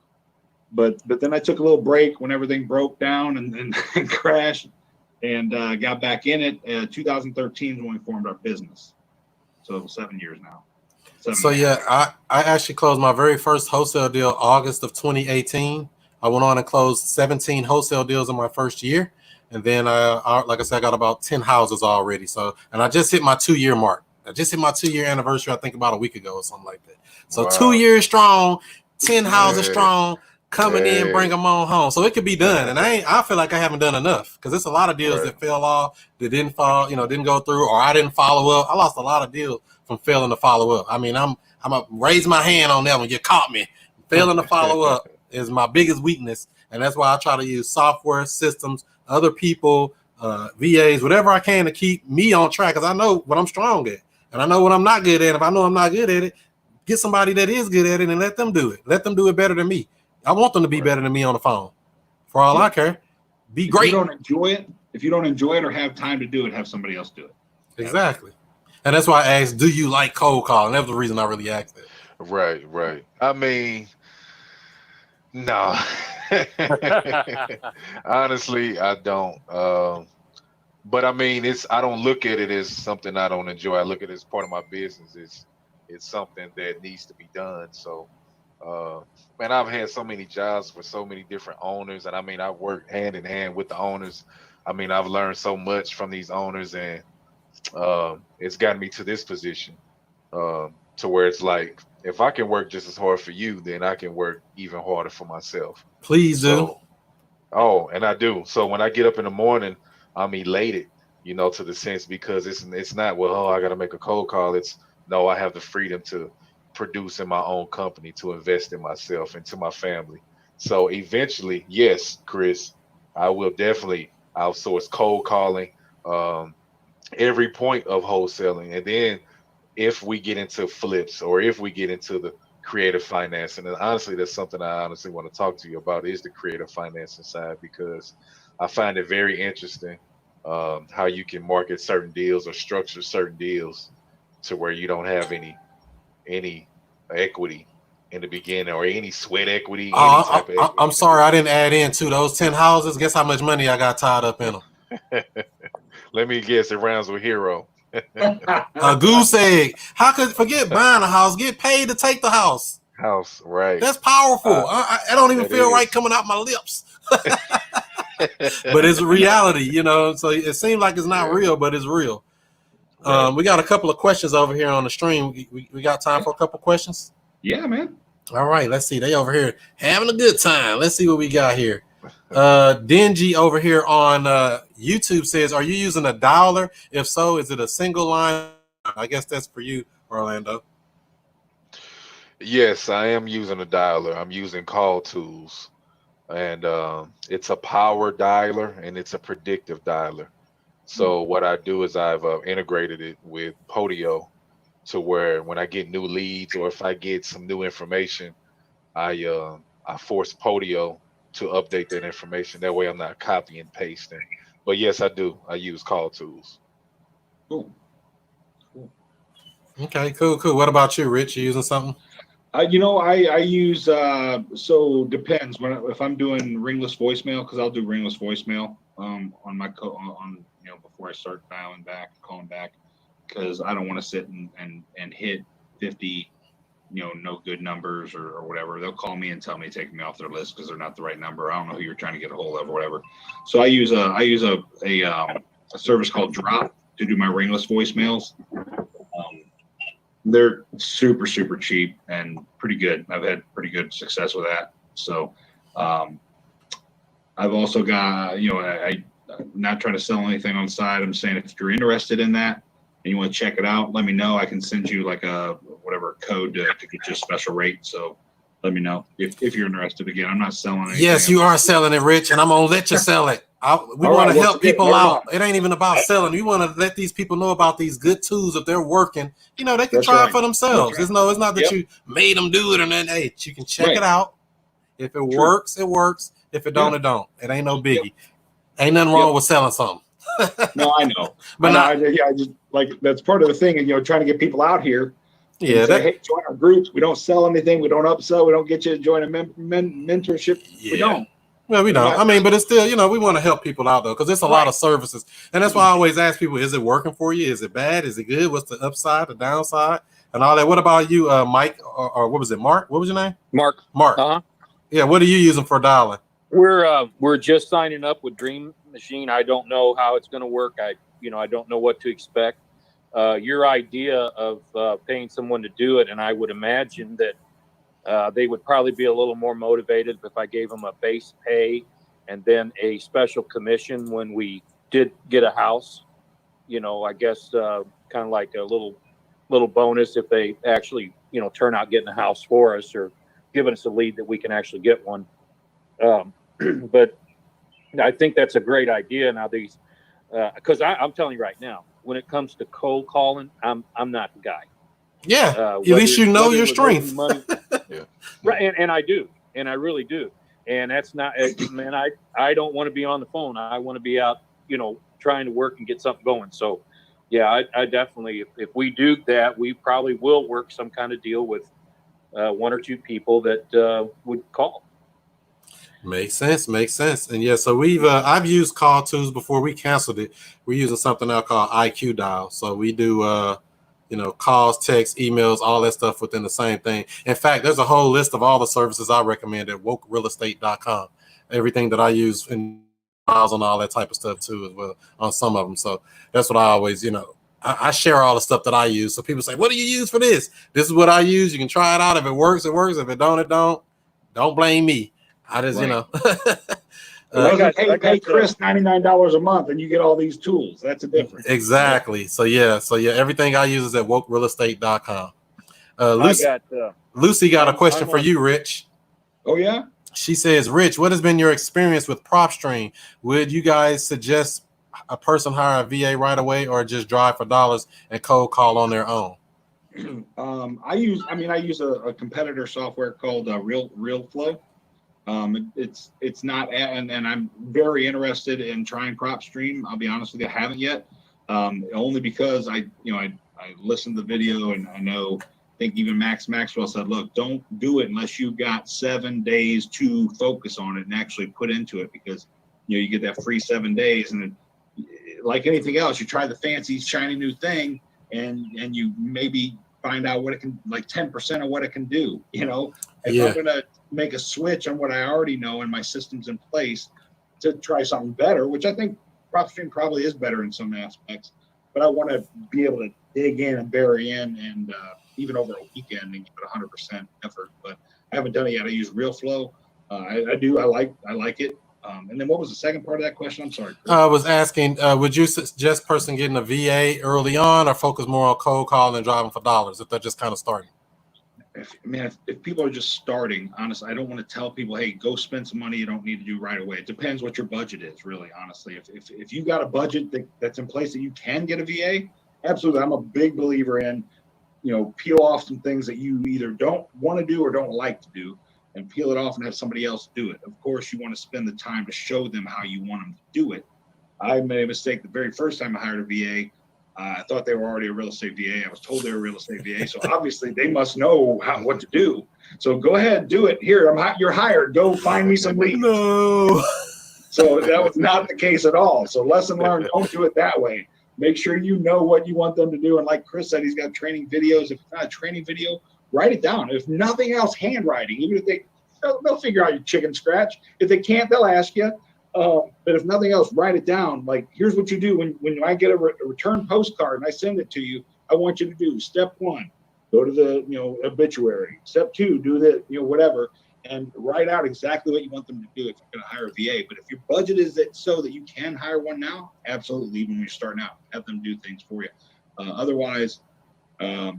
but then I took a little break when everything broke down and crashed, and got back in it. 2013 is when we formed our business. So 7 years now. I actually closed my very first wholesale deal August of 2018. I went on and closed 17 wholesale deals in my first year. And then, like I said, I got about 10 houses already. And I just hit my 2-year mark. I just hit my 2-year anniversary, I think about a week ago or something like that. So 2 years strong, 10 houses strong, coming in, bring them on home. So it could be done. And I feel like I haven't done enough, because it's a lot of deals that fell off, that didn't fall, didn't go through, or I didn't follow up. I lost a lot of deals from failing to follow up. I mean, I'm going to raise my hand on that one. You caught me. Failing to follow up is my biggest weakness. And that's why I try to use software, systems, other people, VAs, whatever I can to keep me on track, because I know what I'm strong at. And I know what I'm not good at. If I know I'm not good at it, get somebody that is good at it and let them do it. Let them do it better than me. I want them to be better than me on the phone. For all I care, be great. If you don't enjoy it or have time to do it, have somebody else do it. Exactly. And that's why I asked, do you like cold calling? That was the reason I really asked it. Right. I mean, no. Honestly, I don't. But I mean, I don't look at it as something I don't enjoy. I look at it as part of my business. It's something that needs to be done. So, man, I've had so many jobs for so many different owners, and I mean, I've worked hand in hand with the owners. I mean, I've learned so much from these owners, and it's gotten me to this position, to where it's like, if I can work just as hard for you, then I can work even harder for myself. Please do. And I do. So when I get up in the morning, I'm elated you know, to the sense, because it's not, well, oh, I got to make a cold call. It's no, I have the freedom to produce in my own company, to invest in myself and to my family. So eventually, yes, Chris, I will definitely outsource cold calling, um, every point of wholesaling. And then if we get into flips, or if we get into the creative financing, and honestly, that's something I honestly want to talk to you about, is the creative financing side, because I find it very interesting, how you can market certain deals or structure certain deals to where you don't have any equity in the beginning, or any sweat equity, any type of equity I'm in the sorry, I beginning. didn't add in to those 10 houses. Guess how much money I got tied up in them? Let me guess, it rounds with hero. A goose egg. How could forget buying a house? Get paid to take the house. House, right? That's powerful. I don't even That feel right is. coming out my lips. But it's reality, you know. So it seems like it's not Yeah, real, but it's real. right. We got a couple of questions over here on the stream. We got time for a couple questions. Yeah, man. All right, let's see. They over here having a good time. Let's see what we got here. Dingy over here on YouTube says, "Are you using a dialer? If so, is it a single line?" I guess that's for you, Orlando. Yes, I am using a dialer. I'm using Call Tools, and it's a power dialer and it's a predictive dialer. So what I do is I've integrated it with Podio, to where when I get new leads, or if I get some new information, I force Podio to update that information. That way I'm not copy and pasting. But yes, I do. I use Call Tools. Cool. Okay, cool. What about you, Rich? You using something? I use so depends if I'm doing ringless voicemail, because I'll do ringless voicemail on my on before I start dialing back, calling back, because I don't want to sit and hit 50 no good numbers or whatever. They'll call me and tell me to take me off their list because they're not the right number. I don't know who you're trying to get a hold of or whatever. So I use a service called Drop to do my ringless voicemails. They're super cheap and pretty good. I've had pretty good success with that. So I've also got I'm not trying to sell anything on the side. I'm saying if you're interested in that and you want to check it out, let me know. I can send you like a whatever code to get you a special rate. So let me know if you're interested. Again, I'm not selling anything. Yes, you are selling it, Rich, and I'm gonna let you sell it. We All want right, to well, help forget it. people Never out. mind. It ain't even about selling. We want to let these people know about these good tools. If they're working, they can That's try it right. for themselves. That's It's not that Yep. you made them do it, and then hey, you can check Right. it out. If it works, it works. If it don't, Yeah. it don't. It ain't no biggie. Ain't nothing wrong with selling something. No, I know. But I just like that's part of the thing, and trying to get people out here. yeah, Say, hey, join our group. We don't sell anything. We don't upsell. We don't get you to join a mentorship. yeah. We don't. Well, we We're don't. not- I mean, but it's still, we want to help people out though, because it's a lot of services, and that's why I always ask people: is it working for you? Is it bad? Is it good? What's the upside, the downside, and all that? What about you, Mike, or what was it, Mark? What was your name? Mark. Mark. Yeah. What are you using for dialing? We're just signing up with Dream Machine. I don't know how it's going to work. I don't know what to expect. Your idea of paying someone to do it, and I would imagine that they would probably be a little more motivated if I gave them a base pay and then a special commission when we did get a house. I guess kind of like a little bonus if they actually turn out getting a house for us or giving us a lead that we can actually get one. But I think that's a great idea. Now these, because I'm telling you right now, when it comes to cold calling, I'm not the guy. Yeah, at least you know your strength. Yeah. Right, and I do, and I really do. And that's not, man. I don't want to be on the phone. I want to be out, trying to work and get something going. So, yeah, I definitely, if we do that, we probably will work some kind of deal with one or two people that would call. Makes sense. And yeah, so I've used Call Tools before. We canceled it. We're using something else called IQ Dial. So we do calls, texts, emails, all that stuff within the same thing. In fact, there's a whole list of all the services I recommend at wokerealestate.com. Everything that I use in miles and all that type of stuff too as well on some of them. So that's what I always, I share all the stuff that I use. So people say, what do you use for this? This is what I use. You can try it out. If it works, it works. If it don't, it don't. Don't blame me. I just, It wasn't, I got pay Chris $99 a month and you get all these tools. That's a difference. Exactly. So yeah, everything I use is at wokerealestate.com. Lucy got a question for you, Rich. Oh yeah. She says, Rich, what has been your experience with PropStream? Would you guys suggest a person hire a VA right away or just drive for dollars and cold call on their own? I use a competitor software called RealFlow. It's not, and I'm very interested in trying PropStream. I'll be honest with you, I haven't yet. Only because I listened to the video and I think even Max Maxwell said, look, don't do it unless you've got 7 days to focus on it and actually put into it, because you get that free 7 days, and like anything else, you try the fancy shiny new thing and you maybe find out what it can, like 10% of what it can do. If I'm gonna make a switch on what I already know and my system's in place to try something better, which I think PropStream probably is better in some aspects, but I want to be able to dig in and bury in and even over a weekend and give it 100% effort. But I haven't done it yet. I use RealFlow. I like it. And then what was the second part of that question? I'm sorry. I was asking, would you suggest person getting a VA early on or focus more on cold calling and driving for dollars if they're just kind of starting? If people are just starting, honestly, I don't want to tell people, hey, go spend some money you don't need to do right away. It depends what your budget is, really, honestly. If you got a budget that's in place that you can get a VA, absolutely. I'm a big believer in, peel off some things that you either don't want to do or don't like to do, and peel it off and have somebody else do it. Of course, you want to spend the time to show them how you want them to do it. I made a mistake the very first time I hired a VA. I thought they were already a real estate VA. I was told they were a real estate VA. So obviously they must know what to do. So go ahead, do it. Here, you're hired. Go find me some leads. No. So that was not the case at all. So lesson learned, don't do it that way. Make sure you know what you want them to do. And like Chris said, he's got training videos. If it's not a training video, write it down. If nothing else, handwriting. Even if they'll figure out your chicken scratch. If they can't, they'll ask you. But if nothing else, write it down. Like, here's what you do when I get a return postcard and I send it to you. I want you to do step 1, go to the obituary. Step 2, do the whatever, and write out exactly what you want them to do if you're going to hire a VA. But if your budget is so that you can hire one now, absolutely, even when you're starting out, have them do things for you. Otherwise, I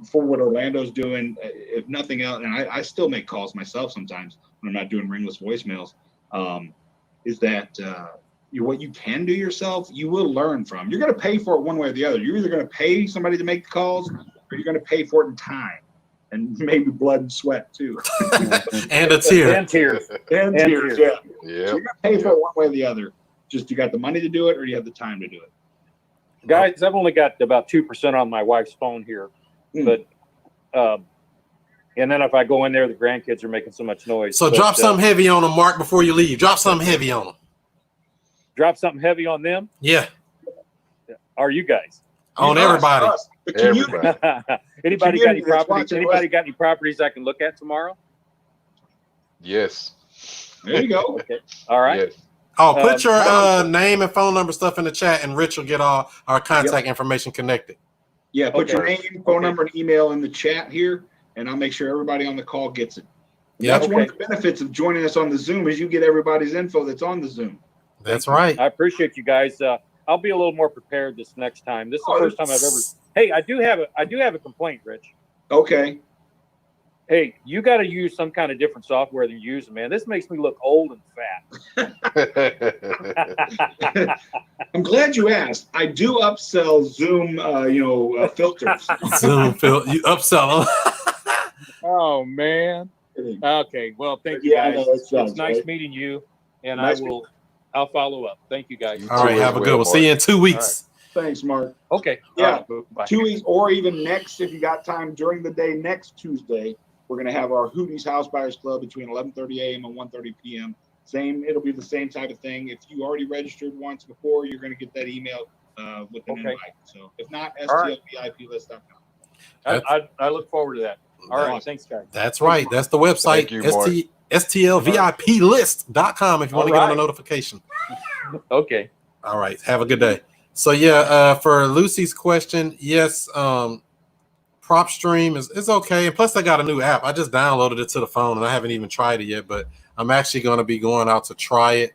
for what Orlando's doing, if nothing else, and I still make calls myself sometimes when I'm not doing ringless voicemails, is that what you can do yourself, you will learn from. You're going to pay for it one way or the other. You're either going to pay somebody to make the calls, or you're going to pay for it in time and maybe blood and sweat too. And a tear. And tears. And tears, yeah. Yeah. So you're going to pay for it one way or the other. Just you got the money to do it, or you have the time to do it. Guys, I've only got about 2% on my wife's phone here, but and then if I go in there, the grandkids are making so much noise. So drop something heavy on them, Mark, before you leave. Drop something heavy on them. Drop something heavy on them. Yeah. Are you guys? On everybody. The community. Anybody got any properties? Anybody got any properties I can look at tomorrow? Yes. There you go. Okay. All right. Yes. Oh, put your name and phone number stuff in the chat, and Rich will get all our contact information connected. Yeah, put your name, phone number, and email in the chat here, and I'll make sure everybody on the call gets it. Yeah, That's one of the benefits of joining us on the Zoom is you get everybody's info that's on the Zoom. That's right. I appreciate you guys. I'll be a little more prepared this next time. This is the first time I've ever. Hey, I do have a complaint, Rich. Okay. Hey, you got to use some kind of different software than you use, man. This makes me look old and fat. I'm glad you asked. I do upsell Zoom, filters. Zoom you upsell them. Oh man. Okay. Well, thank you guys. It's nice meeting you, and I'll follow up. Thank you guys. All right. Have a good one. See you in 2 weeks. Thanks, Mark. Okay. Yeah. Bye. 2 weeks, or even next, if you got time during the day, next Tuesday, we're going to have our Hootie's House Buyers Club between 11:30 a.m. and 1:30 p.m. It'll be the same type of thing. If you already registered once before, you're going to get that email with an invite. So if not, stlviplist.com. I look forward to that. All right. Thanks, guys. That's right. That's the website. Thank you, Mark. stlviplist.com if you want to get on a notification. Okay. All right. Have a good day. So for Lucy's question, yes, PropStream is okay. And plus, I got a new app. I just downloaded it to the phone, and I haven't even tried it yet. But I'm actually going to be going out to try it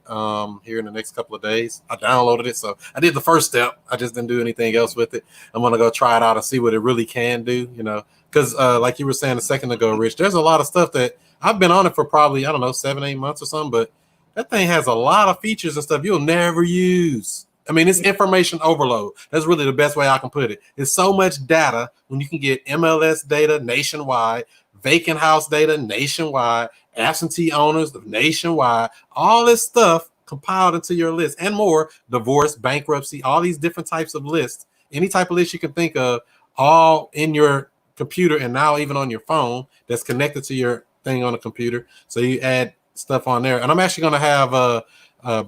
here in the next couple of days. I downloaded it, so I did the first step. I just didn't do anything else with it. I'm going to go try it out and see what it really can do, you know, because like you were saying a second ago, Rich, there's a lot of stuff that I've been on it for probably, I don't know, 7-8 months or something, but that thing has a lot of features and stuff you'll never use. I mean, it's information overload. That's really the best way I can put it. It's so much data when you can get MLS data nationwide, vacant house data nationwide, absentee owners nationwide, all this stuff compiled into your list and more, divorce, bankruptcy, all these different types of lists, any type of list you can think of, all in your computer and now even on your phone that's connected to your thing on the computer. So you add stuff on there. And I'm actually going to have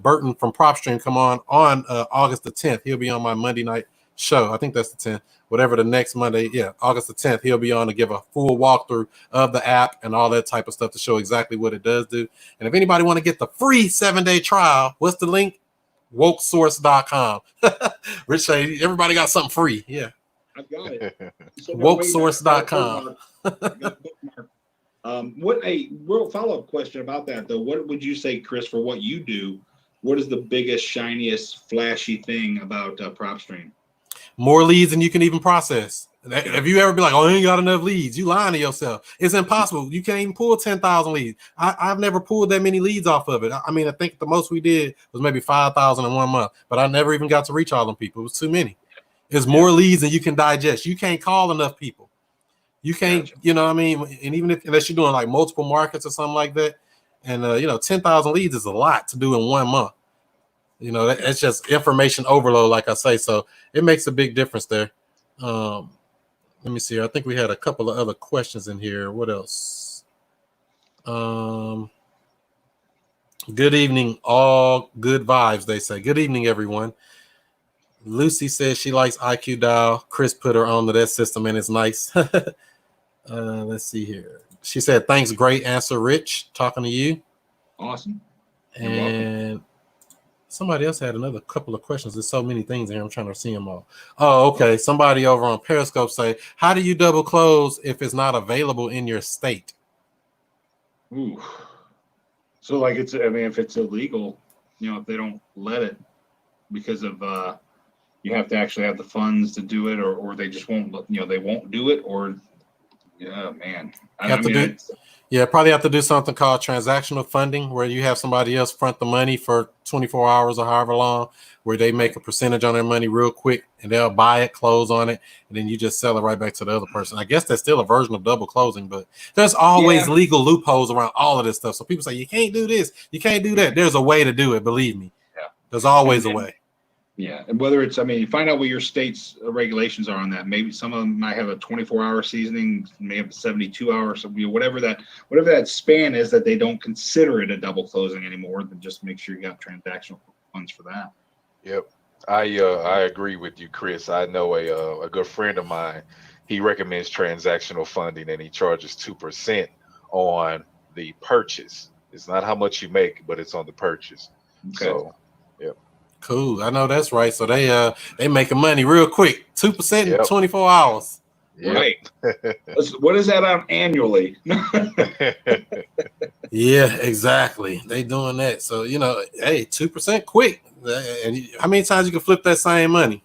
Burton from PropStream come on August the 10th. He'll be on my Monday night show. I think that's the 10th. Whatever the next Monday, yeah, August the 10th, he'll be on to give a full walkthrough of the app and all that type of stuff to show exactly what it does do. And if anybody want to get the free 7-day trial, what's the link? Wokesource.com. Rich say everybody got something free. Yeah. I've got it. Wokesource.com. What a real follow-up question about that though. What would you say, Chris, for what you do? What is the biggest, shiniest, flashy thing about PropStream? More leads than you can even process. If you ever be like, oh, I ain't got enough leads, you lying to yourself. It's impossible. You can't even pull 10,000 leads. I've never pulled that many leads off of it. I mean, I think the most we did was maybe 5,000 in 1 month, but I never even got to reach all them people. It was too many. It's more leads than you can digest. You can't call enough people. You can't, you know what I mean? And even if, unless you're doing like multiple markets or something like that, and, 10,000 leads is a lot to do in 1 month. You know, it's just information overload, like I say. So it makes a big difference there. Let me see here. I think we had a couple of other questions in here. What else? Good evening, all good vibes, they say. Good evening, everyone. Lucy says she likes IQ Dial. Chris put her onto that system, and it's nice. Let's see here. She said, thanks, great answer, Rich. Talking to you. Awesome. And somebody else had another couple of questions. There's so many things in here. I'm trying to see them all. Oh, okay. Somebody over on Periscope say, how do you double close if it's not available in your state? Ooh. So like if it's illegal, if they don't let it because of you have to actually have the funds to do it, or they just won't, they won't do it, or yeah, man. Probably have to do something called transactional funding, where you have somebody else front the money for 24 hours or however long, where they make a percentage on their money real quick and they'll buy it, close on it, and then you just sell it right back to the other person. I guess that's still a version of double closing, but there's always legal loopholes around all of this stuff. So people say, you can't do this, you can't do that. There's a way to do it, believe me. Yeah. There's always a way. Yeah, and whether it's, you find out what your state's regulations are on that. Maybe some of them might have a 24-hour seasoning, may have a 72 hours, so whatever that span is, that they don't consider it a double closing anymore. Then just make sure you got transactional funds for that. Yep, I agree with you, Chris. I know a good friend of mine. He recommends transactional funding, and he charges 2% on the purchase. It's not how much you make, but it's on the purchase. Okay. So, yep. Cool. I know that's right. So they making money real quick. 2% in 24 hours. Yep. Right. What is that on annually? Yeah, exactly. They doing that. So, hey, 2% quick. And how many times you can flip that same money?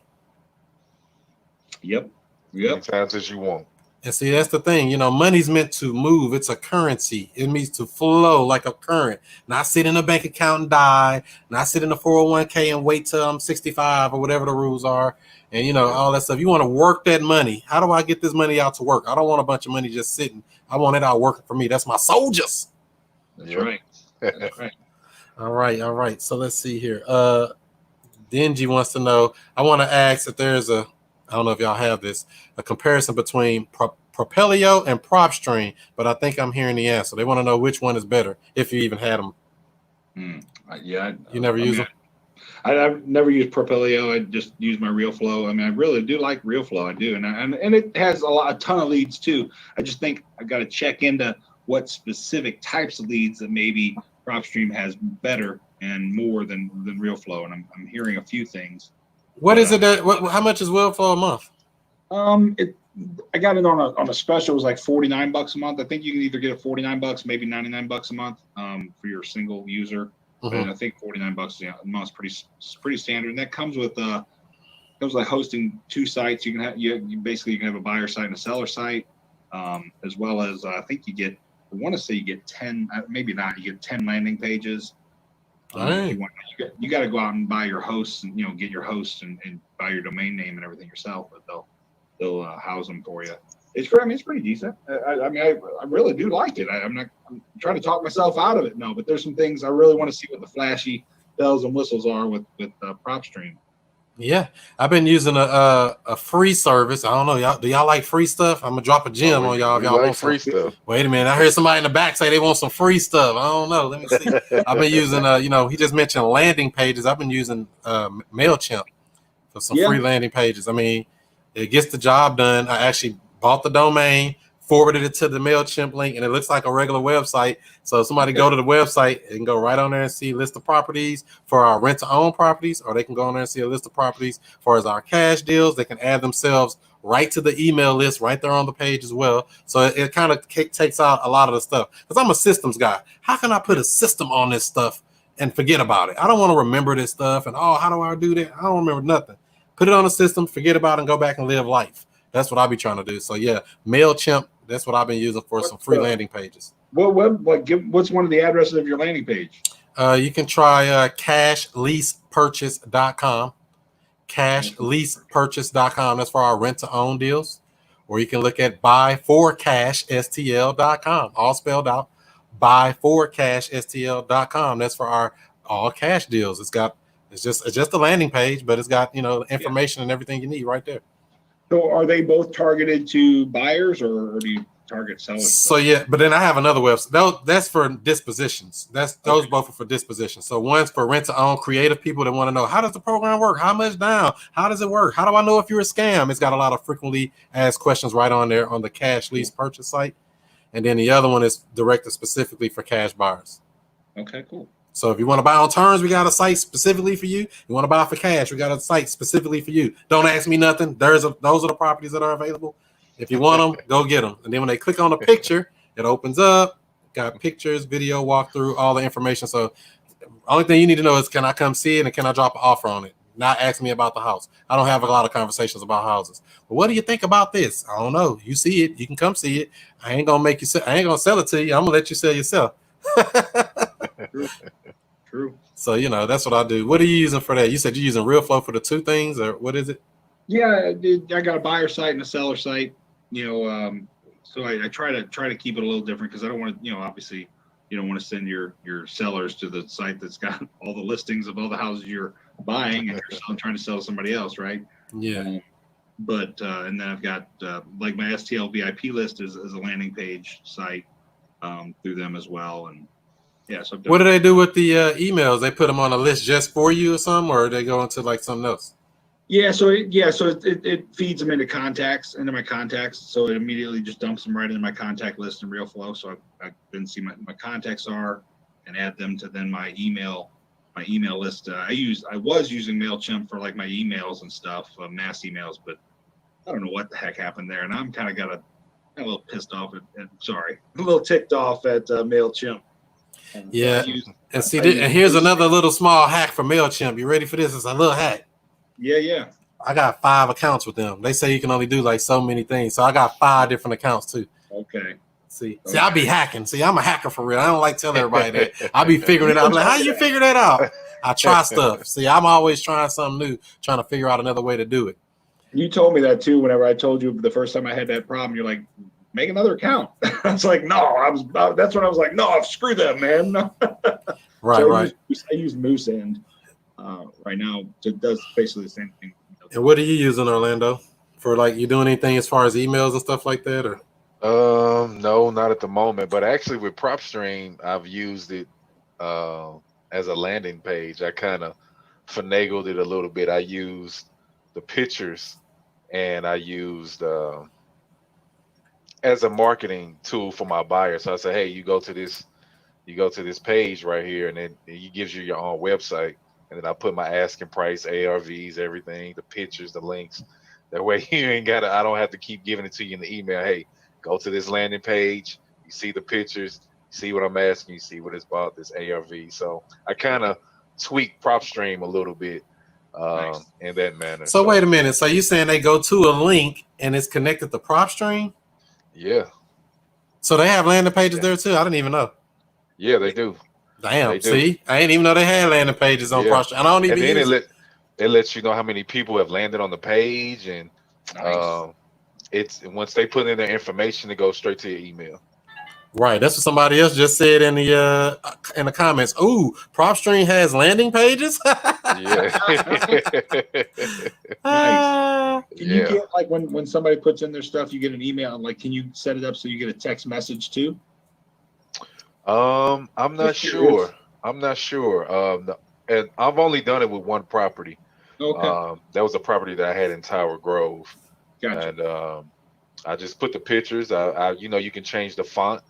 Yep. Many times as you want. And see, that's the thing, money's meant to move. It's a currency. It means to flow like a current, not sit in a bank account and die, not sit in a 401k and wait till I'm 65 or whatever the rules are. And, all that stuff. You want to work that money. How do I get this money out to work? I don't want a bunch of money just sitting. I want it out working for me. That's my soldiers. That's right. That's right. All right. So let's see here. Dingy wants to know, I want to ask if there's I don't know if y'all have this, a comparison between Propelio and PropStream, but I think I'm hearing the answer. They want to know which one is better, if you even had them. You never use them? I've never used Propelio. I just use my RealFlow. I really do like RealFlow. I do, and it has a ton of leads too. I just think I got to check into what specific types of leads that maybe PropStream has better and more than RealFlow, and I'm hearing a few things. What is it how much is RealFlow a month? I got it on a special. It was like $49 a month. I think you can either get it $49, maybe $99 a month for your single user. But I think $49 a month is pretty standard. And that comes with like hosting 2 sites. You can have you basically can have a buyer site and a seller site, as well as I think I want to say you get 10, maybe not. You get 10 landing pages. You got to go out and buy your hosts and get your hosts and buy your domain name and everything yourself. But they'll house them for you. It's pretty decent. I really do like it. I'm trying to talk myself out of it. No, but there's some things I really want to see what the flashy bells and whistles are with PropStream. Yeah, I've been using a free service. I don't know, y'all. Do y'all like free stuff? I'm gonna drop a gem on y'all if y'all want free some. stuff. Wait a minute, I heard somebody in the back say they want some free stuff. I don't know. Let me see. I've been using he just mentioned landing pages. I've been using MailChimp for some free landing pages. I mean, it gets the job done. I actually bought the domain, forwarded it to the MailChimp link, and it looks like a regular website. So if somebody go to the website, they can go right on there and see a list of properties for our rent-to-own properties, or they can go on there and see a list of properties for our cash deals. They can add themselves right to the email list right there on the page as well. So it kind of takes out a lot of the stuff. Because I'm a systems guy. How can I put a system on this stuff and forget about it? I don't want to remember this stuff. And, how do I do that? I don't remember nothing. Put it on the system, forget about it, and go back and live life. That's what I'll be trying to do. So, yeah, MailChimp, that's what I've been using for some free landing pages. What's one of the addresses of your landing page? You can try cashleasepurchase.com. Cashleasepurchase.com. That's for our rent-to-own deals. Or you can look at buyforcashstl.com. All spelled out. Buyforcashstl.com. That's for our all cash deals. It's just a landing page, but it's got information and everything you need right there. So are they both targeted to buyers or do you target sellers? So yeah, but then I have another website. That's for dispositions. Those both are for dispositions. So one's for rent to own creative people that want to know, how does the program work? How much down? How does it work? How do I know if you're a scam? It's got a lot of frequently asked questions right on there on the cash lease purchase site. And then the other one is directed specifically for cash buyers. Okay, cool. So if you want to buy on terms, we got a site specifically for you. You want to buy for cash, we got a site specifically for you. Don't ask me nothing. Those are the properties that are available. If you want them, go get them. And then when they click on the picture, it opens up, got pictures, video, walkthrough, all the information. So only thing you need to know is, can I come see it and can I drop an offer on it? Not ask me about the house. I don't have a lot of conversations about houses. But what do you think about this? I don't know. You see it. You can come see it. I ain't going to sell it to you. I'm going to let you sell yourself. True. So, that's what I do. What are you using for that? You said you're using RealFlow for the two things, or what is it? Yeah, I got a buyer site and a seller site. So I try to keep it a little different because I don't want to, obviously you don't want to send your sellers to the site that's got all the listings of all the houses you're buying and you're trying to sell to somebody else, right? Yeah. But and then I've got like my STL VIP list is a landing page site through them as well. And yeah, so what do they do with the emails? They put them on a list just for you or something, or they go into like something else? Yeah, so it feeds them into my contacts. So it immediately just dumps them right into my contact list in RealFlow. So I then see my contacts are and add them to then my email list. I was using MailChimp for like my emails and stuff, mass emails, but I don't know what the heck happened there. And I'm kind of got a little pissed off a little ticked off at MailChimp. And yeah. And here's another little small hack for MailChimp. You ready for this? It's a little hack. Yeah. I got 5 accounts with them. They say you can only do like so many things. So I got 5 different accounts too. Okay. See, I be hacking. See, I'm a hacker for real. I don't like telling everybody that. I be figuring it out. I'm like, how you figure that out? I try stuff. See, I'm always trying something new, trying to figure out another way to do it. You told me that too whenever I told you the first time I had that problem. You're like, make another account. I was like, no, that's when I was like, no, screw that, man. Right, so right. I use Moose End right now. It does basically the same thing. And what are you using, Orlando? For like, you doing anything as far as emails and stuff like that, or? No, not at the moment. But actually, with PropStream, I've used it as a landing page. I kind of finagled it a little bit. I used the pictures, and I used as a marketing tool for my buyers. So I said, hey, you go to this page right here, and then it gives you your own website. And then I put my asking price, ARVs, everything, the pictures, the links. That way you ain't gotta. I don't have to keep giving it to you in the email. Hey, go to this landing page. You see the pictures. You see what I'm asking. You see what it's about. This ARV. So I kind of tweak PropStream a little bit in that manner. So wait a minute. So you saying they go to a link and it's connected to PropStream? Yeah. So they have landing pages there too? I didn't even know. Yeah, they do. Damn. They do. See, I didn't even know they had landing pages on PropStream. I don't even and then use it lets you know how many people have landed on the page, and it's once they put in their information, it goes straight to your email. Right. That's what somebody else just said in the comments. Ooh, PropStream has landing pages. Yeah. Nice. Can you get, like, when somebody puts in their stuff, you get an email, and like, can you set it up so you get a text message too? I'm not sure. I'm not sure. And I've only done it with one property. Okay. That was a property that I had in Tower Grove. Gotcha. And I just put the pictures. You can change the font.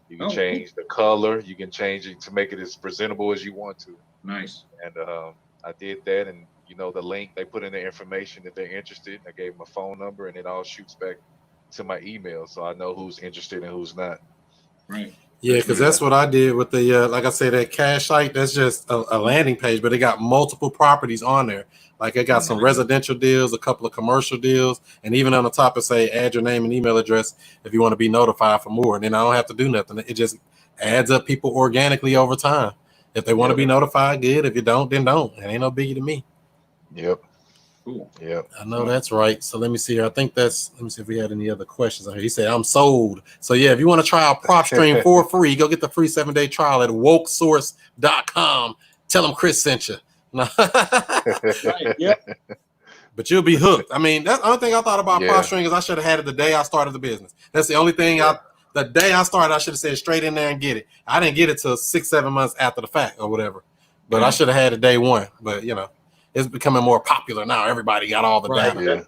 You can Oh, change the color. You can change it to make it as presentable as you want to. Nice. And I did that, and the link, they put in their information if they're interested. I gave them a phone number, and it all shoots back to my email, so I know who's interested and who's not. Right. Yeah, because that's what I did with the like I said, that cash site. That's just a landing page, but it got multiple properties on there. Like it got some residential deals, a couple of commercial deals, and even on the top it say add your name and email address if you want to be notified for more. And then I don't have to do nothing. It just adds up people organically over time. If they want to be notified, good. If you don't, then don't. It ain't no biggie to me. Yep. Cool. Yep. I know that's right. So let me see here. I think let me see if we had any other questions on here. He said, I'm sold. So yeah, if you want to try out PropStream for free, go get the free 7-day trial at wokesource.com. Tell them Chris sent you. Right. Yep. But you'll be hooked. I mean, that's the only thing I thought about PropStream is I should have had it the day I started the business. That's the only thing the day I started, I should have said straight in there and get it. I didn't get it till 6-7 months after the fact or whatever. But I should have had it day one. But it's becoming more popular now. Everybody got all the data. Yeah.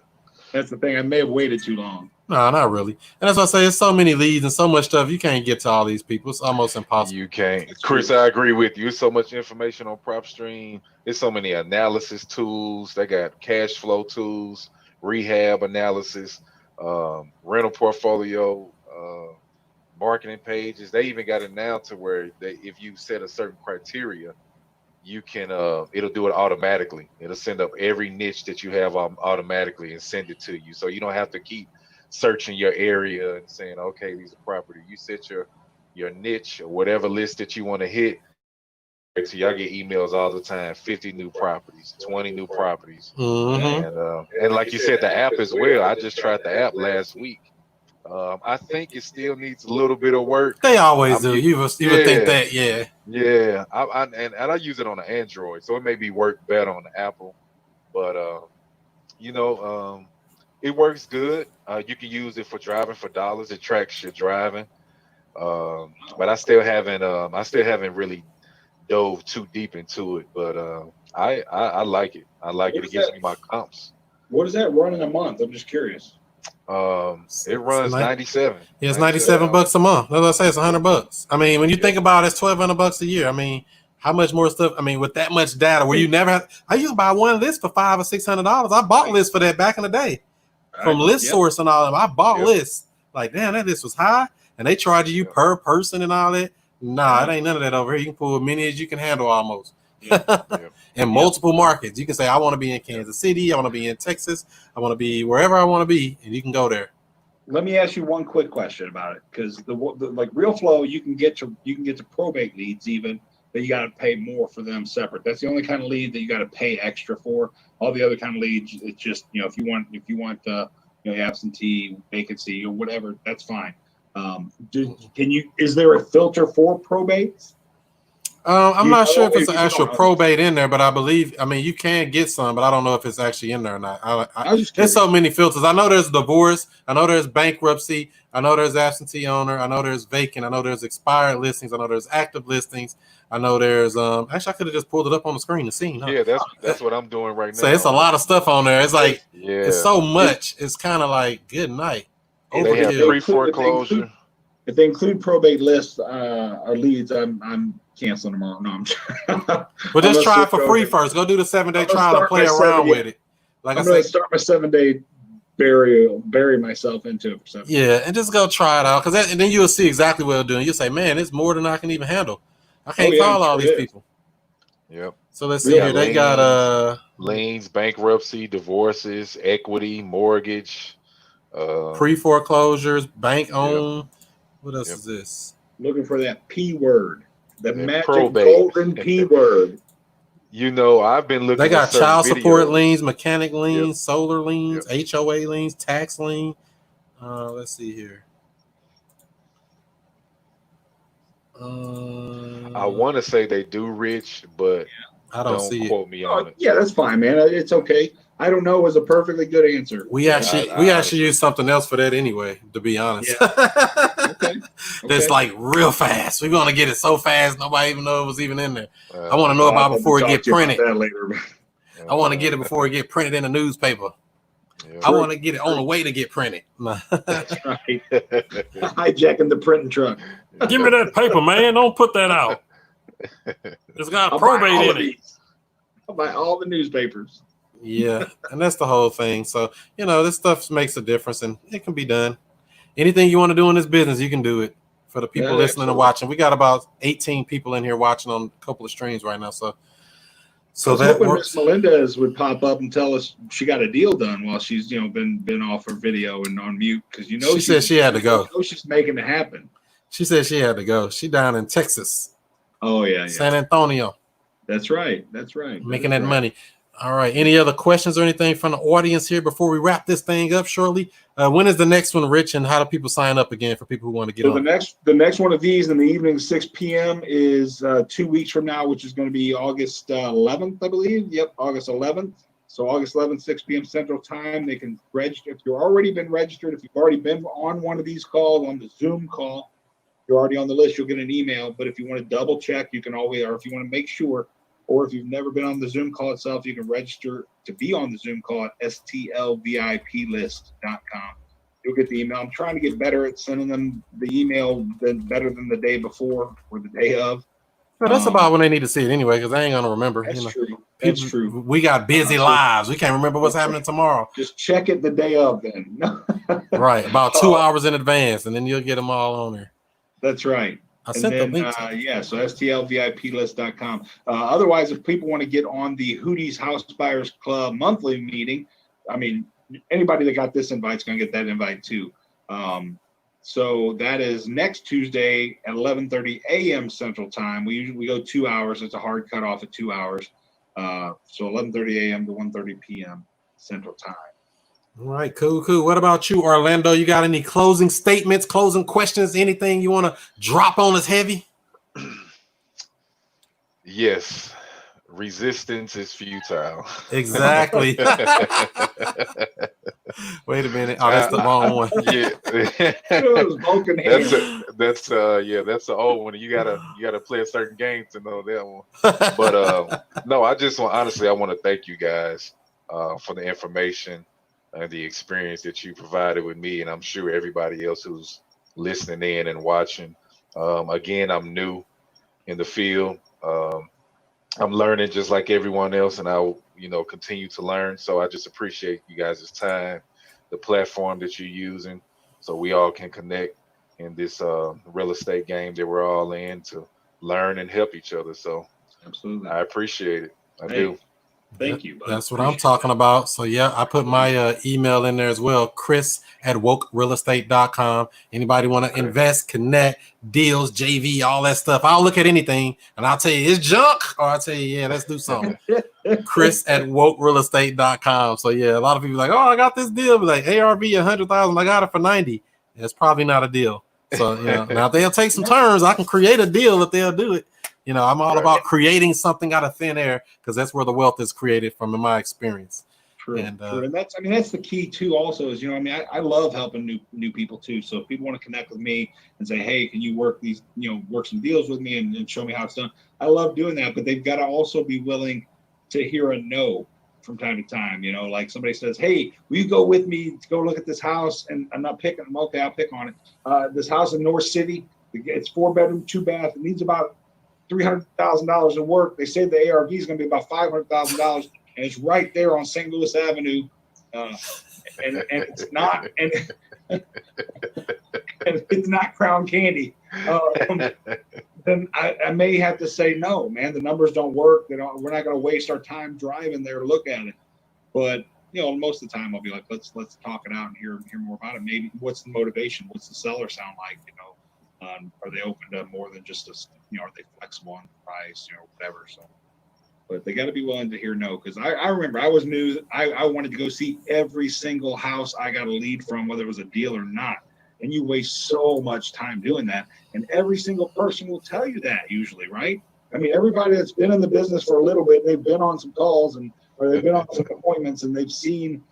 That's the thing. I may have waited too long. No, not really. And that's why I say there's so many leads and so much stuff. You can't get to all these people. It's almost impossible. You can't. Chris, I agree with you. It's so much information on PropStream. There's so many analysis tools. They got cash flow tools, rehab analysis, rental portfolio, marketing pages. They even got it now to where if you set a certain criteria, you can it'll do it automatically. It'll send up every niche that you have automatically and send it to you, so you don't have to keep searching your area and saying, okay, these are property. You set your niche or whatever list that you want to hit. So y'all get emails all the time, 50 new properties, 20 new properties. And like you said, the app as well. I just tried the app last week. I think it still needs a little bit of work. They always do. You would think that, Yeah. I use it on an Android, so it may be work better on the Apple. But it works good. You can use it for driving for dollars. It tracks your driving. But I still haven't really dove too deep into it. But I like it. I like it. It gives me my comps. What does that run in a month? I'm just curious. It runs 97. Yeah, it's $97 a month. That's what I say. It's $100. I mean, when you think about it, it's $1,200 a year. I mean, how much more stuff? I mean, with that much data, where you never have. I used to buy one list for $500 or $600. I bought lists for that back in the day, from List Source and all of them. I bought lists. Like, damn, that list was high, and they charge you per person and all that. Nah, it ain't none of that over here. You can pull as many as you can handle almost. In multiple markets. You can say, I want to be in Kansas City, I want to be in Texas, I want to be wherever I want to be, and you can go there. Let me ask you one quick question about it, because the like Real Flow, you can get to probate leads even, but you got to pay more for them separate. That's the only kind of lead that you got to pay extra for. All the other kind of leads, it's just if you want absentee, vacancy, or whatever, that's fine. Is there a filter for probates? I'm not sure if it's an actual probate in there, but I believe, you can get some, but I don't know if it's actually in there or not. There's so many filters. I know there's divorce. I know there's bankruptcy. I know there's absentee owner. I know there's vacant. I know there's expired listings. I know there's active listings. I know there's actually I could have just pulled it up on the screen and seen. Yeah, that's what I'm doing right now. So it's a lot of stuff on there. It's like it's so much. It's kind of like good night. They have pre-foreclosure. If they include probate lists or leads, I'm canceling tomorrow. No, I'm. But just try it for free first. Go do the 7-day trial and play around with it. Like I'm going to start my 7-day bury myself into it for 7 years. Yeah, and just go try it out, and then you'll see exactly what it'll do. And you'll say, man, it's more than I can even handle. I can't call all these people. Yep. So let's see here. They got liens, bankruptcy, divorces, equity, mortgage, pre-foreclosures, bank owned. What else is this? Looking for that P word, the magic probate. golden P word. You know, I've been looking. They got at certain child support videos. liens, mechanic liens, solar liens, HOA liens, tax lien. Let's see here. I want to say they do, Rich, but I don't see quote me on it. Yeah, that's fine, man. It's okay. I don't know is a perfectly good answer. We actually use something else for that anyway, to be honest. Okay. That's like real fast. We're gonna get it so fast nobody even know it was even in there. I want to know about it before it get printed. I want to get it before it get printed in the newspaper. I want to get it on the way to get printed. That's right. Hijacking the printing truck. Give me that paper, man. Don't put that out. It's got probate in it. I'll buy all the newspapers. Yeah, and that's the whole thing. So, this stuff makes a difference, and it can be done. Anything you want to do in this business, you can do it. For the people listening and watching, we got about 18 people in here watching on a couple of streams right now. So that works. Miss Melendez would pop up and tell us she got a deal done while she's been off her video and on mute because she said she had to go. She's making it happen. She said she had to go. She down in Texas. Oh yeah. San Antonio. That's right. Making that money. All right. Any other questions or anything from the audience here before we wrap this thing up shortly? When is the next one, Rich, and how do people sign up again for people who want to get on? The next one of these in the evening, 6 p.m. is 2 weeks from now, which is going to be August 11th, I believe. Yep, August 11th. So August 11th, 6 p.m. Central Time. They can register. If you've already been registered, if you've already been on one of these calls, on the Zoom call, you're already on the list, you'll get an email. But if you want to double check, you can always, or if you want to make sure, or if you've never been on the Zoom call itself, you can register to be on the Zoom call at stlviplist.com. You'll get the email. I'm trying to get better at sending them the email better than the day before or the day of. Well, that's about when they need to see it anyway, because they ain't going to remember. That's true. That's true. We got busy lives. We can't remember what's happening tomorrow. Just check it the day of then. Right. About 2 hours in advance, and then you'll get them all on there. That's right. I sent the link. So stlviplist.com. Otherwise, if people want to get on the Hootie's House Buyers Club monthly meeting, I mean, anybody that got this invite is going to get that invite too. So that is next Tuesday at 11:30 a.m. Central Time. We go 2 hours. It's a hard cutoff at 2 hours. So 11:30 a.m. to 1:30 p.m. Central Time. All right, cool. What about you, Orlando? You got any closing statements, closing questions, anything you want to drop on us heavy? Yes. Resistance is futile. Exactly. Wait a minute. Oh, that's the wrong one. Yeah. That's the old one. You gotta play a certain game to know that one. But no, I want to thank you guys for the information and the experience that you provided with me, and I'm sure everybody else who's listening in and watching. Again, I'm new in the field. I'm learning just like everyone else, and I'll continue to learn. So I just appreciate you guys' time, the platform that you're using, so we all can connect in this real estate game that we're all in to learn and help each other. So absolutely, I appreciate it. I do. Thank you. That's what I'm talking about. So yeah, I put my email in there as well, chris@wokerealestate.com. Anybody want to invest, connect, deals, JV, all that stuff, I'll look at anything and I'll tell you it's junk, or I'll tell you, yeah, let's do something. chris@wokerealestate.com. So yeah, a lot of people are like, oh, I got this deal, but like ARV 100,000, I got it for 90. It's probably not a deal. So now if they'll take some terms, I can create a deal if they'll do it. I'm all about creating something out of thin air, because that's where the wealth is created from, in my experience. True. And that's the key too. Also, is I love helping new people too. So if people want to connect with me and say, hey, can you work these, work some deals with me and show me how it's done? I love doing that, but they've got to also be willing to hear a no from time to time. Like somebody says, hey, will you go with me to go look at this house? And I'm not picking them. Okay, I'll pick on it. This house in North City, it's 4-bedroom, 2-bath. It needs about $300,000 in work. They say the ARV is going to be about $500,000, and it's right there on St. Louis Avenue And it's not and it's not Crown Candy, then I may have to say no, man. The numbers don't work. We're not going to waste our time driving there to look at it. But most of the time I'll be like, let's talk it out and hear more about it. Maybe what's the motivation? What's the seller sound like? Are they open to more than just are they flexible on the price? Whatever. So, but they got to be willing to hear no. Because I remember I was new. I wanted to go see every single house I got a lead from, whether it was a deal or not. And you waste so much time doing that. And every single person will tell you that usually, right? I mean, everybody that's been in the business for a little bit, they've been on some calls or they've been on some appointments and they've seen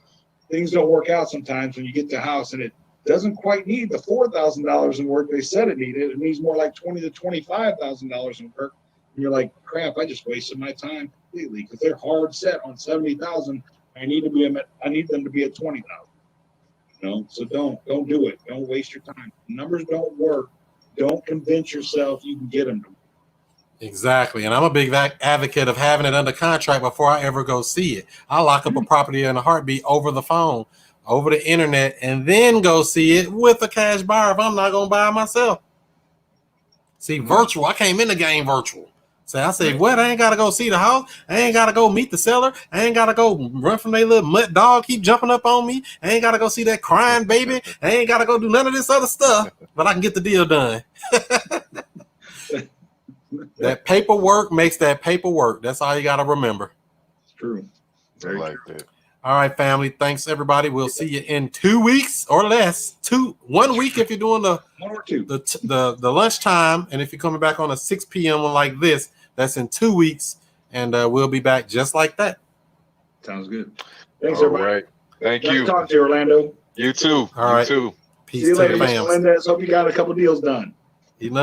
things don't work out sometimes when you get to a house and it doesn't quite need the $4,000 in work they said it needed. It needs more like $20,000 to $25,000 in work. And you're like, crap, I just wasted my time completely because they're hard set on $70,000. I need them to be at $20,000. So don't do it. Don't waste your time. Numbers don't work. Don't convince yourself you can get them to work. Exactly. And I'm a big advocate of having it under contract before I ever go see it. I lock up a property in a heartbeat over the phone, over the internet, and then go see it with a cash buyer if I'm not going to buy it myself. See, virtual. I came in the game virtual. So I say, what? I ain't got to go see the house. I ain't got to go meet the seller. I ain't got to go run from their little mutt dog, keep jumping up on me. I ain't got to go see that crying baby. I ain't got to go do none of this other stuff, but I can get the deal done. That paperwork makes that paperwork. That's all you got to remember. It's true. I like that. All right, family. Thanks, everybody. We'll see you in 2 weeks or less. 1 week if you're doing the 1 or 2. The lunchtime, and if you're coming back on a 6 p.m. one like this, that's in 2 weeks, and we'll be back just like that. Sounds good. Thanks, All everybody. right. Thank Nice you. talking to you, Orlando. You too. All right. You too. Peace See you to later, the Miss fam. Melendez. Hope you got a couple deals done.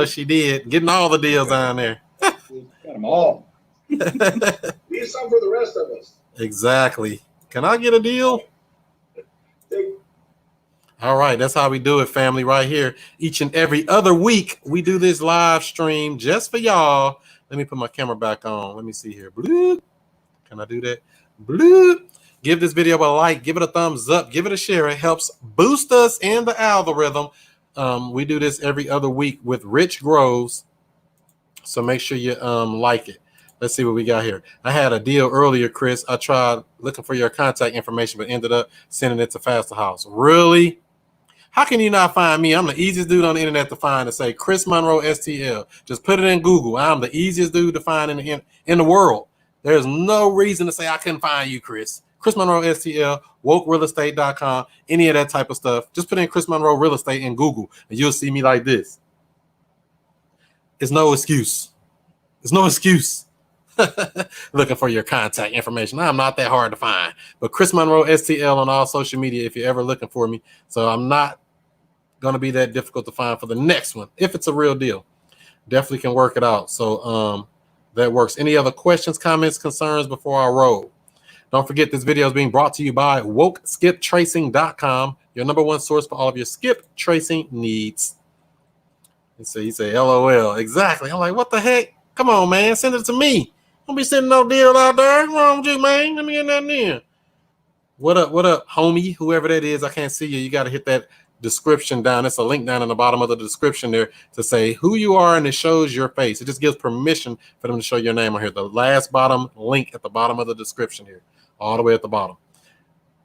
She did. Getting all the deals down there. Got them all. Leave some for the rest of us. Exactly. Can I get a deal? All right, that's how we do it, family, right here. Each and every other week, we do this live stream just for y'all. Let me put my camera back on. Let me see here. Bloop. Can I do that? Bloop. Give this video a like. Give it a thumbs up. Give it a share. It helps boost us in the algorithm. We do this every other week with Rich Groves. So make sure you like it. Let's see what we got here. I had a deal earlier, Chris. I tried looking for your contact information, but ended up sending it to Faster House. Really? How can you not find me? I'm the easiest dude on the internet to find to say Chris Monroe STL. Just put it in Google. I'm the easiest dude to find in the world. There's no reason to say I couldn't find you, Chris. Chris Monroe STL, wokerealestate.com, any of that type of stuff. Just put in Chris Monroe Real Estate in Google, and you'll see me like this. It's no excuse. There's no excuse. Looking for your contact information. I'm not that hard to find. But Chris Monroe STL on all social media if you're ever looking for me. So I'm not going to be that difficult to find for the next one. If it's a real deal, definitely can work it out. So that works. Any other questions, comments, concerns before I roll? Don't forget this video is being brought to you by WokeSkipTracing.com, your #1 source for all of your skip tracing needs. And so you say LOL. Exactly. I'm like, what the heck? Come on, man. Send it to me. Don't be sending no deal out there. What's wrong with you, man? Let me get that in. What up, homie? Whoever that is, I can't see you. You got to hit that description down. There's a link down in the bottom of the description there to say who you are, and it shows your face. It just gives permission for them to show your name on here. The last bottom link at the bottom of the description here, all the way at the bottom.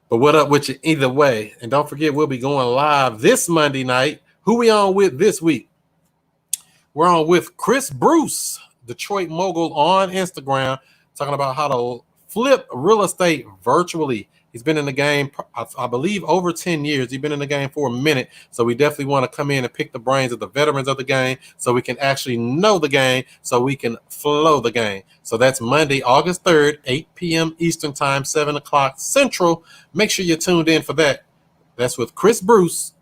But what up with you either way? And don't forget, we'll be going live this Monday night. Who we on with this week? We're on with Chris Bruce, Detroit mogul on Instagram, talking about how to flip real estate virtually. He's been in the game, I believe, over 10 years. He's been in the game for a minute. So we definitely want to come in and pick the brains of the veterans of the game so we can actually know the game, so we can flow the game. So that's Monday, August 3rd, 8 p.m. Eastern time, 7 o'clock Central. Make sure you're tuned in for that. That's with Chris Bruce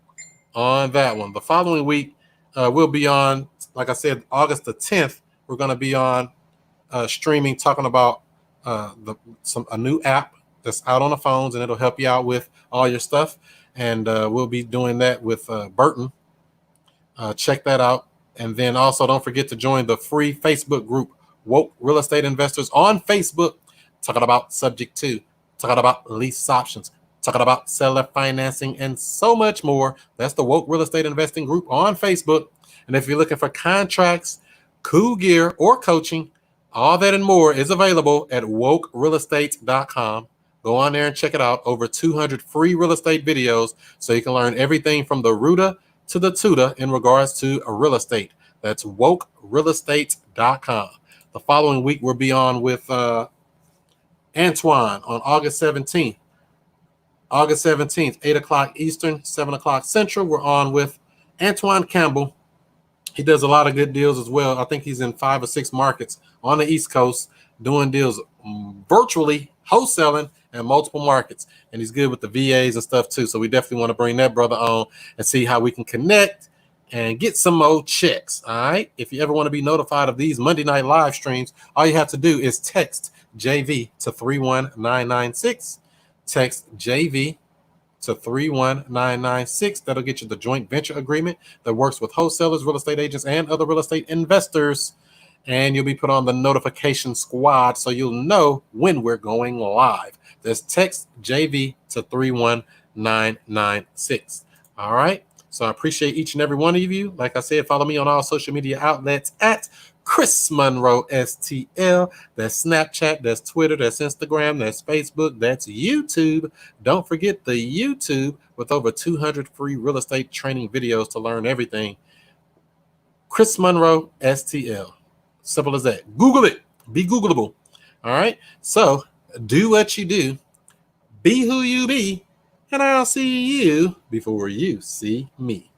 on that one. The following week, we'll be on, like I said, August the 10th. We're going to be on streaming, talking about a new app that's out on the phones, and it'll help you out with all your stuff. And we'll be doing that with Burton. Check that out. And then also don't forget to join the free Facebook group, Woke Real Estate Investors on Facebook, talking about subject 2, talking about lease options, talking about seller financing and so much more. That's the Woke Real Estate Investing Group on Facebook. And if you're looking for contracts, cool gear, or coaching, all that and more is available at wokerealestate.com. Go on there and check it out. Over 200 free real estate videos so you can learn everything from the rooter to the tutor in regards to real estate. That's wokerealestate.com. The following week, we'll be on with Antoine on August 17th. August 17th, 8 o'clock Eastern, 7 o'clock Central. We're on with Antoine Campbell. He does a lot of good deals as well. I think he's in 5 or 6 markets on the East Coast doing deals virtually, wholesaling, and multiple markets. And he's good with the VAs and stuff too. So we definitely want to bring that brother on and see how we can connect and get some more checks. All right. If you ever want to be notified of these Monday night live streams, all you have to do is text JV to 31996. Text JV to 31996. That'll get you the joint venture agreement that works with wholesalers, real estate agents, and other real estate investors. And you'll be put on the notification squad so you'll know when we're going live. Just text JV to 31996. All right. So I appreciate each and every one of you. Like I said, follow me on all social media outlets at Chris Monroe STL. That's Snapchat, that's Twitter, that's Instagram, that's Facebook, that's YouTube. Don't forget the YouTube with over 200 free real estate training videos to learn everything. Chris Monroe STL. Simple as that. Google it. Be Googleable. All right. So do what you do. Be who you be. And I'll see you before you see me.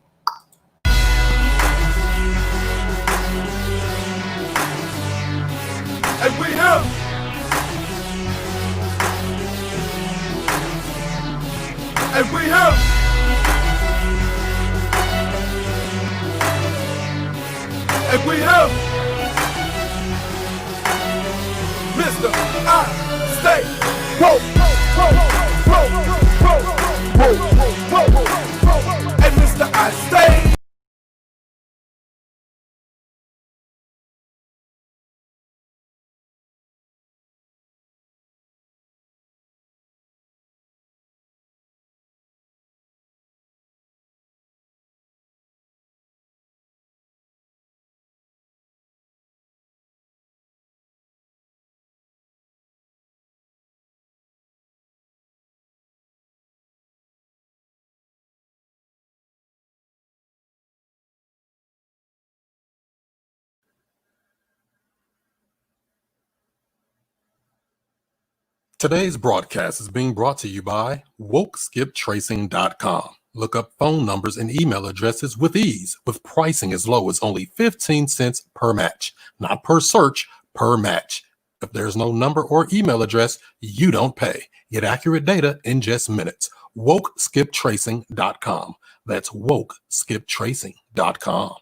And we have and we have and we have Mr. I stay whoa, whoa, whoa, whoa, whoa, whoa, whoa, and Mr. I stay. Today's broadcast is being brought to you by WokeSkipTracing.com. Look up phone numbers and email addresses with ease, with pricing as low as only 15 cents per match. Not per search, per match. If there's no number or email address, you don't pay. Get accurate data in just minutes. WokeSkipTracing.com. That's WokeSkipTracing.com.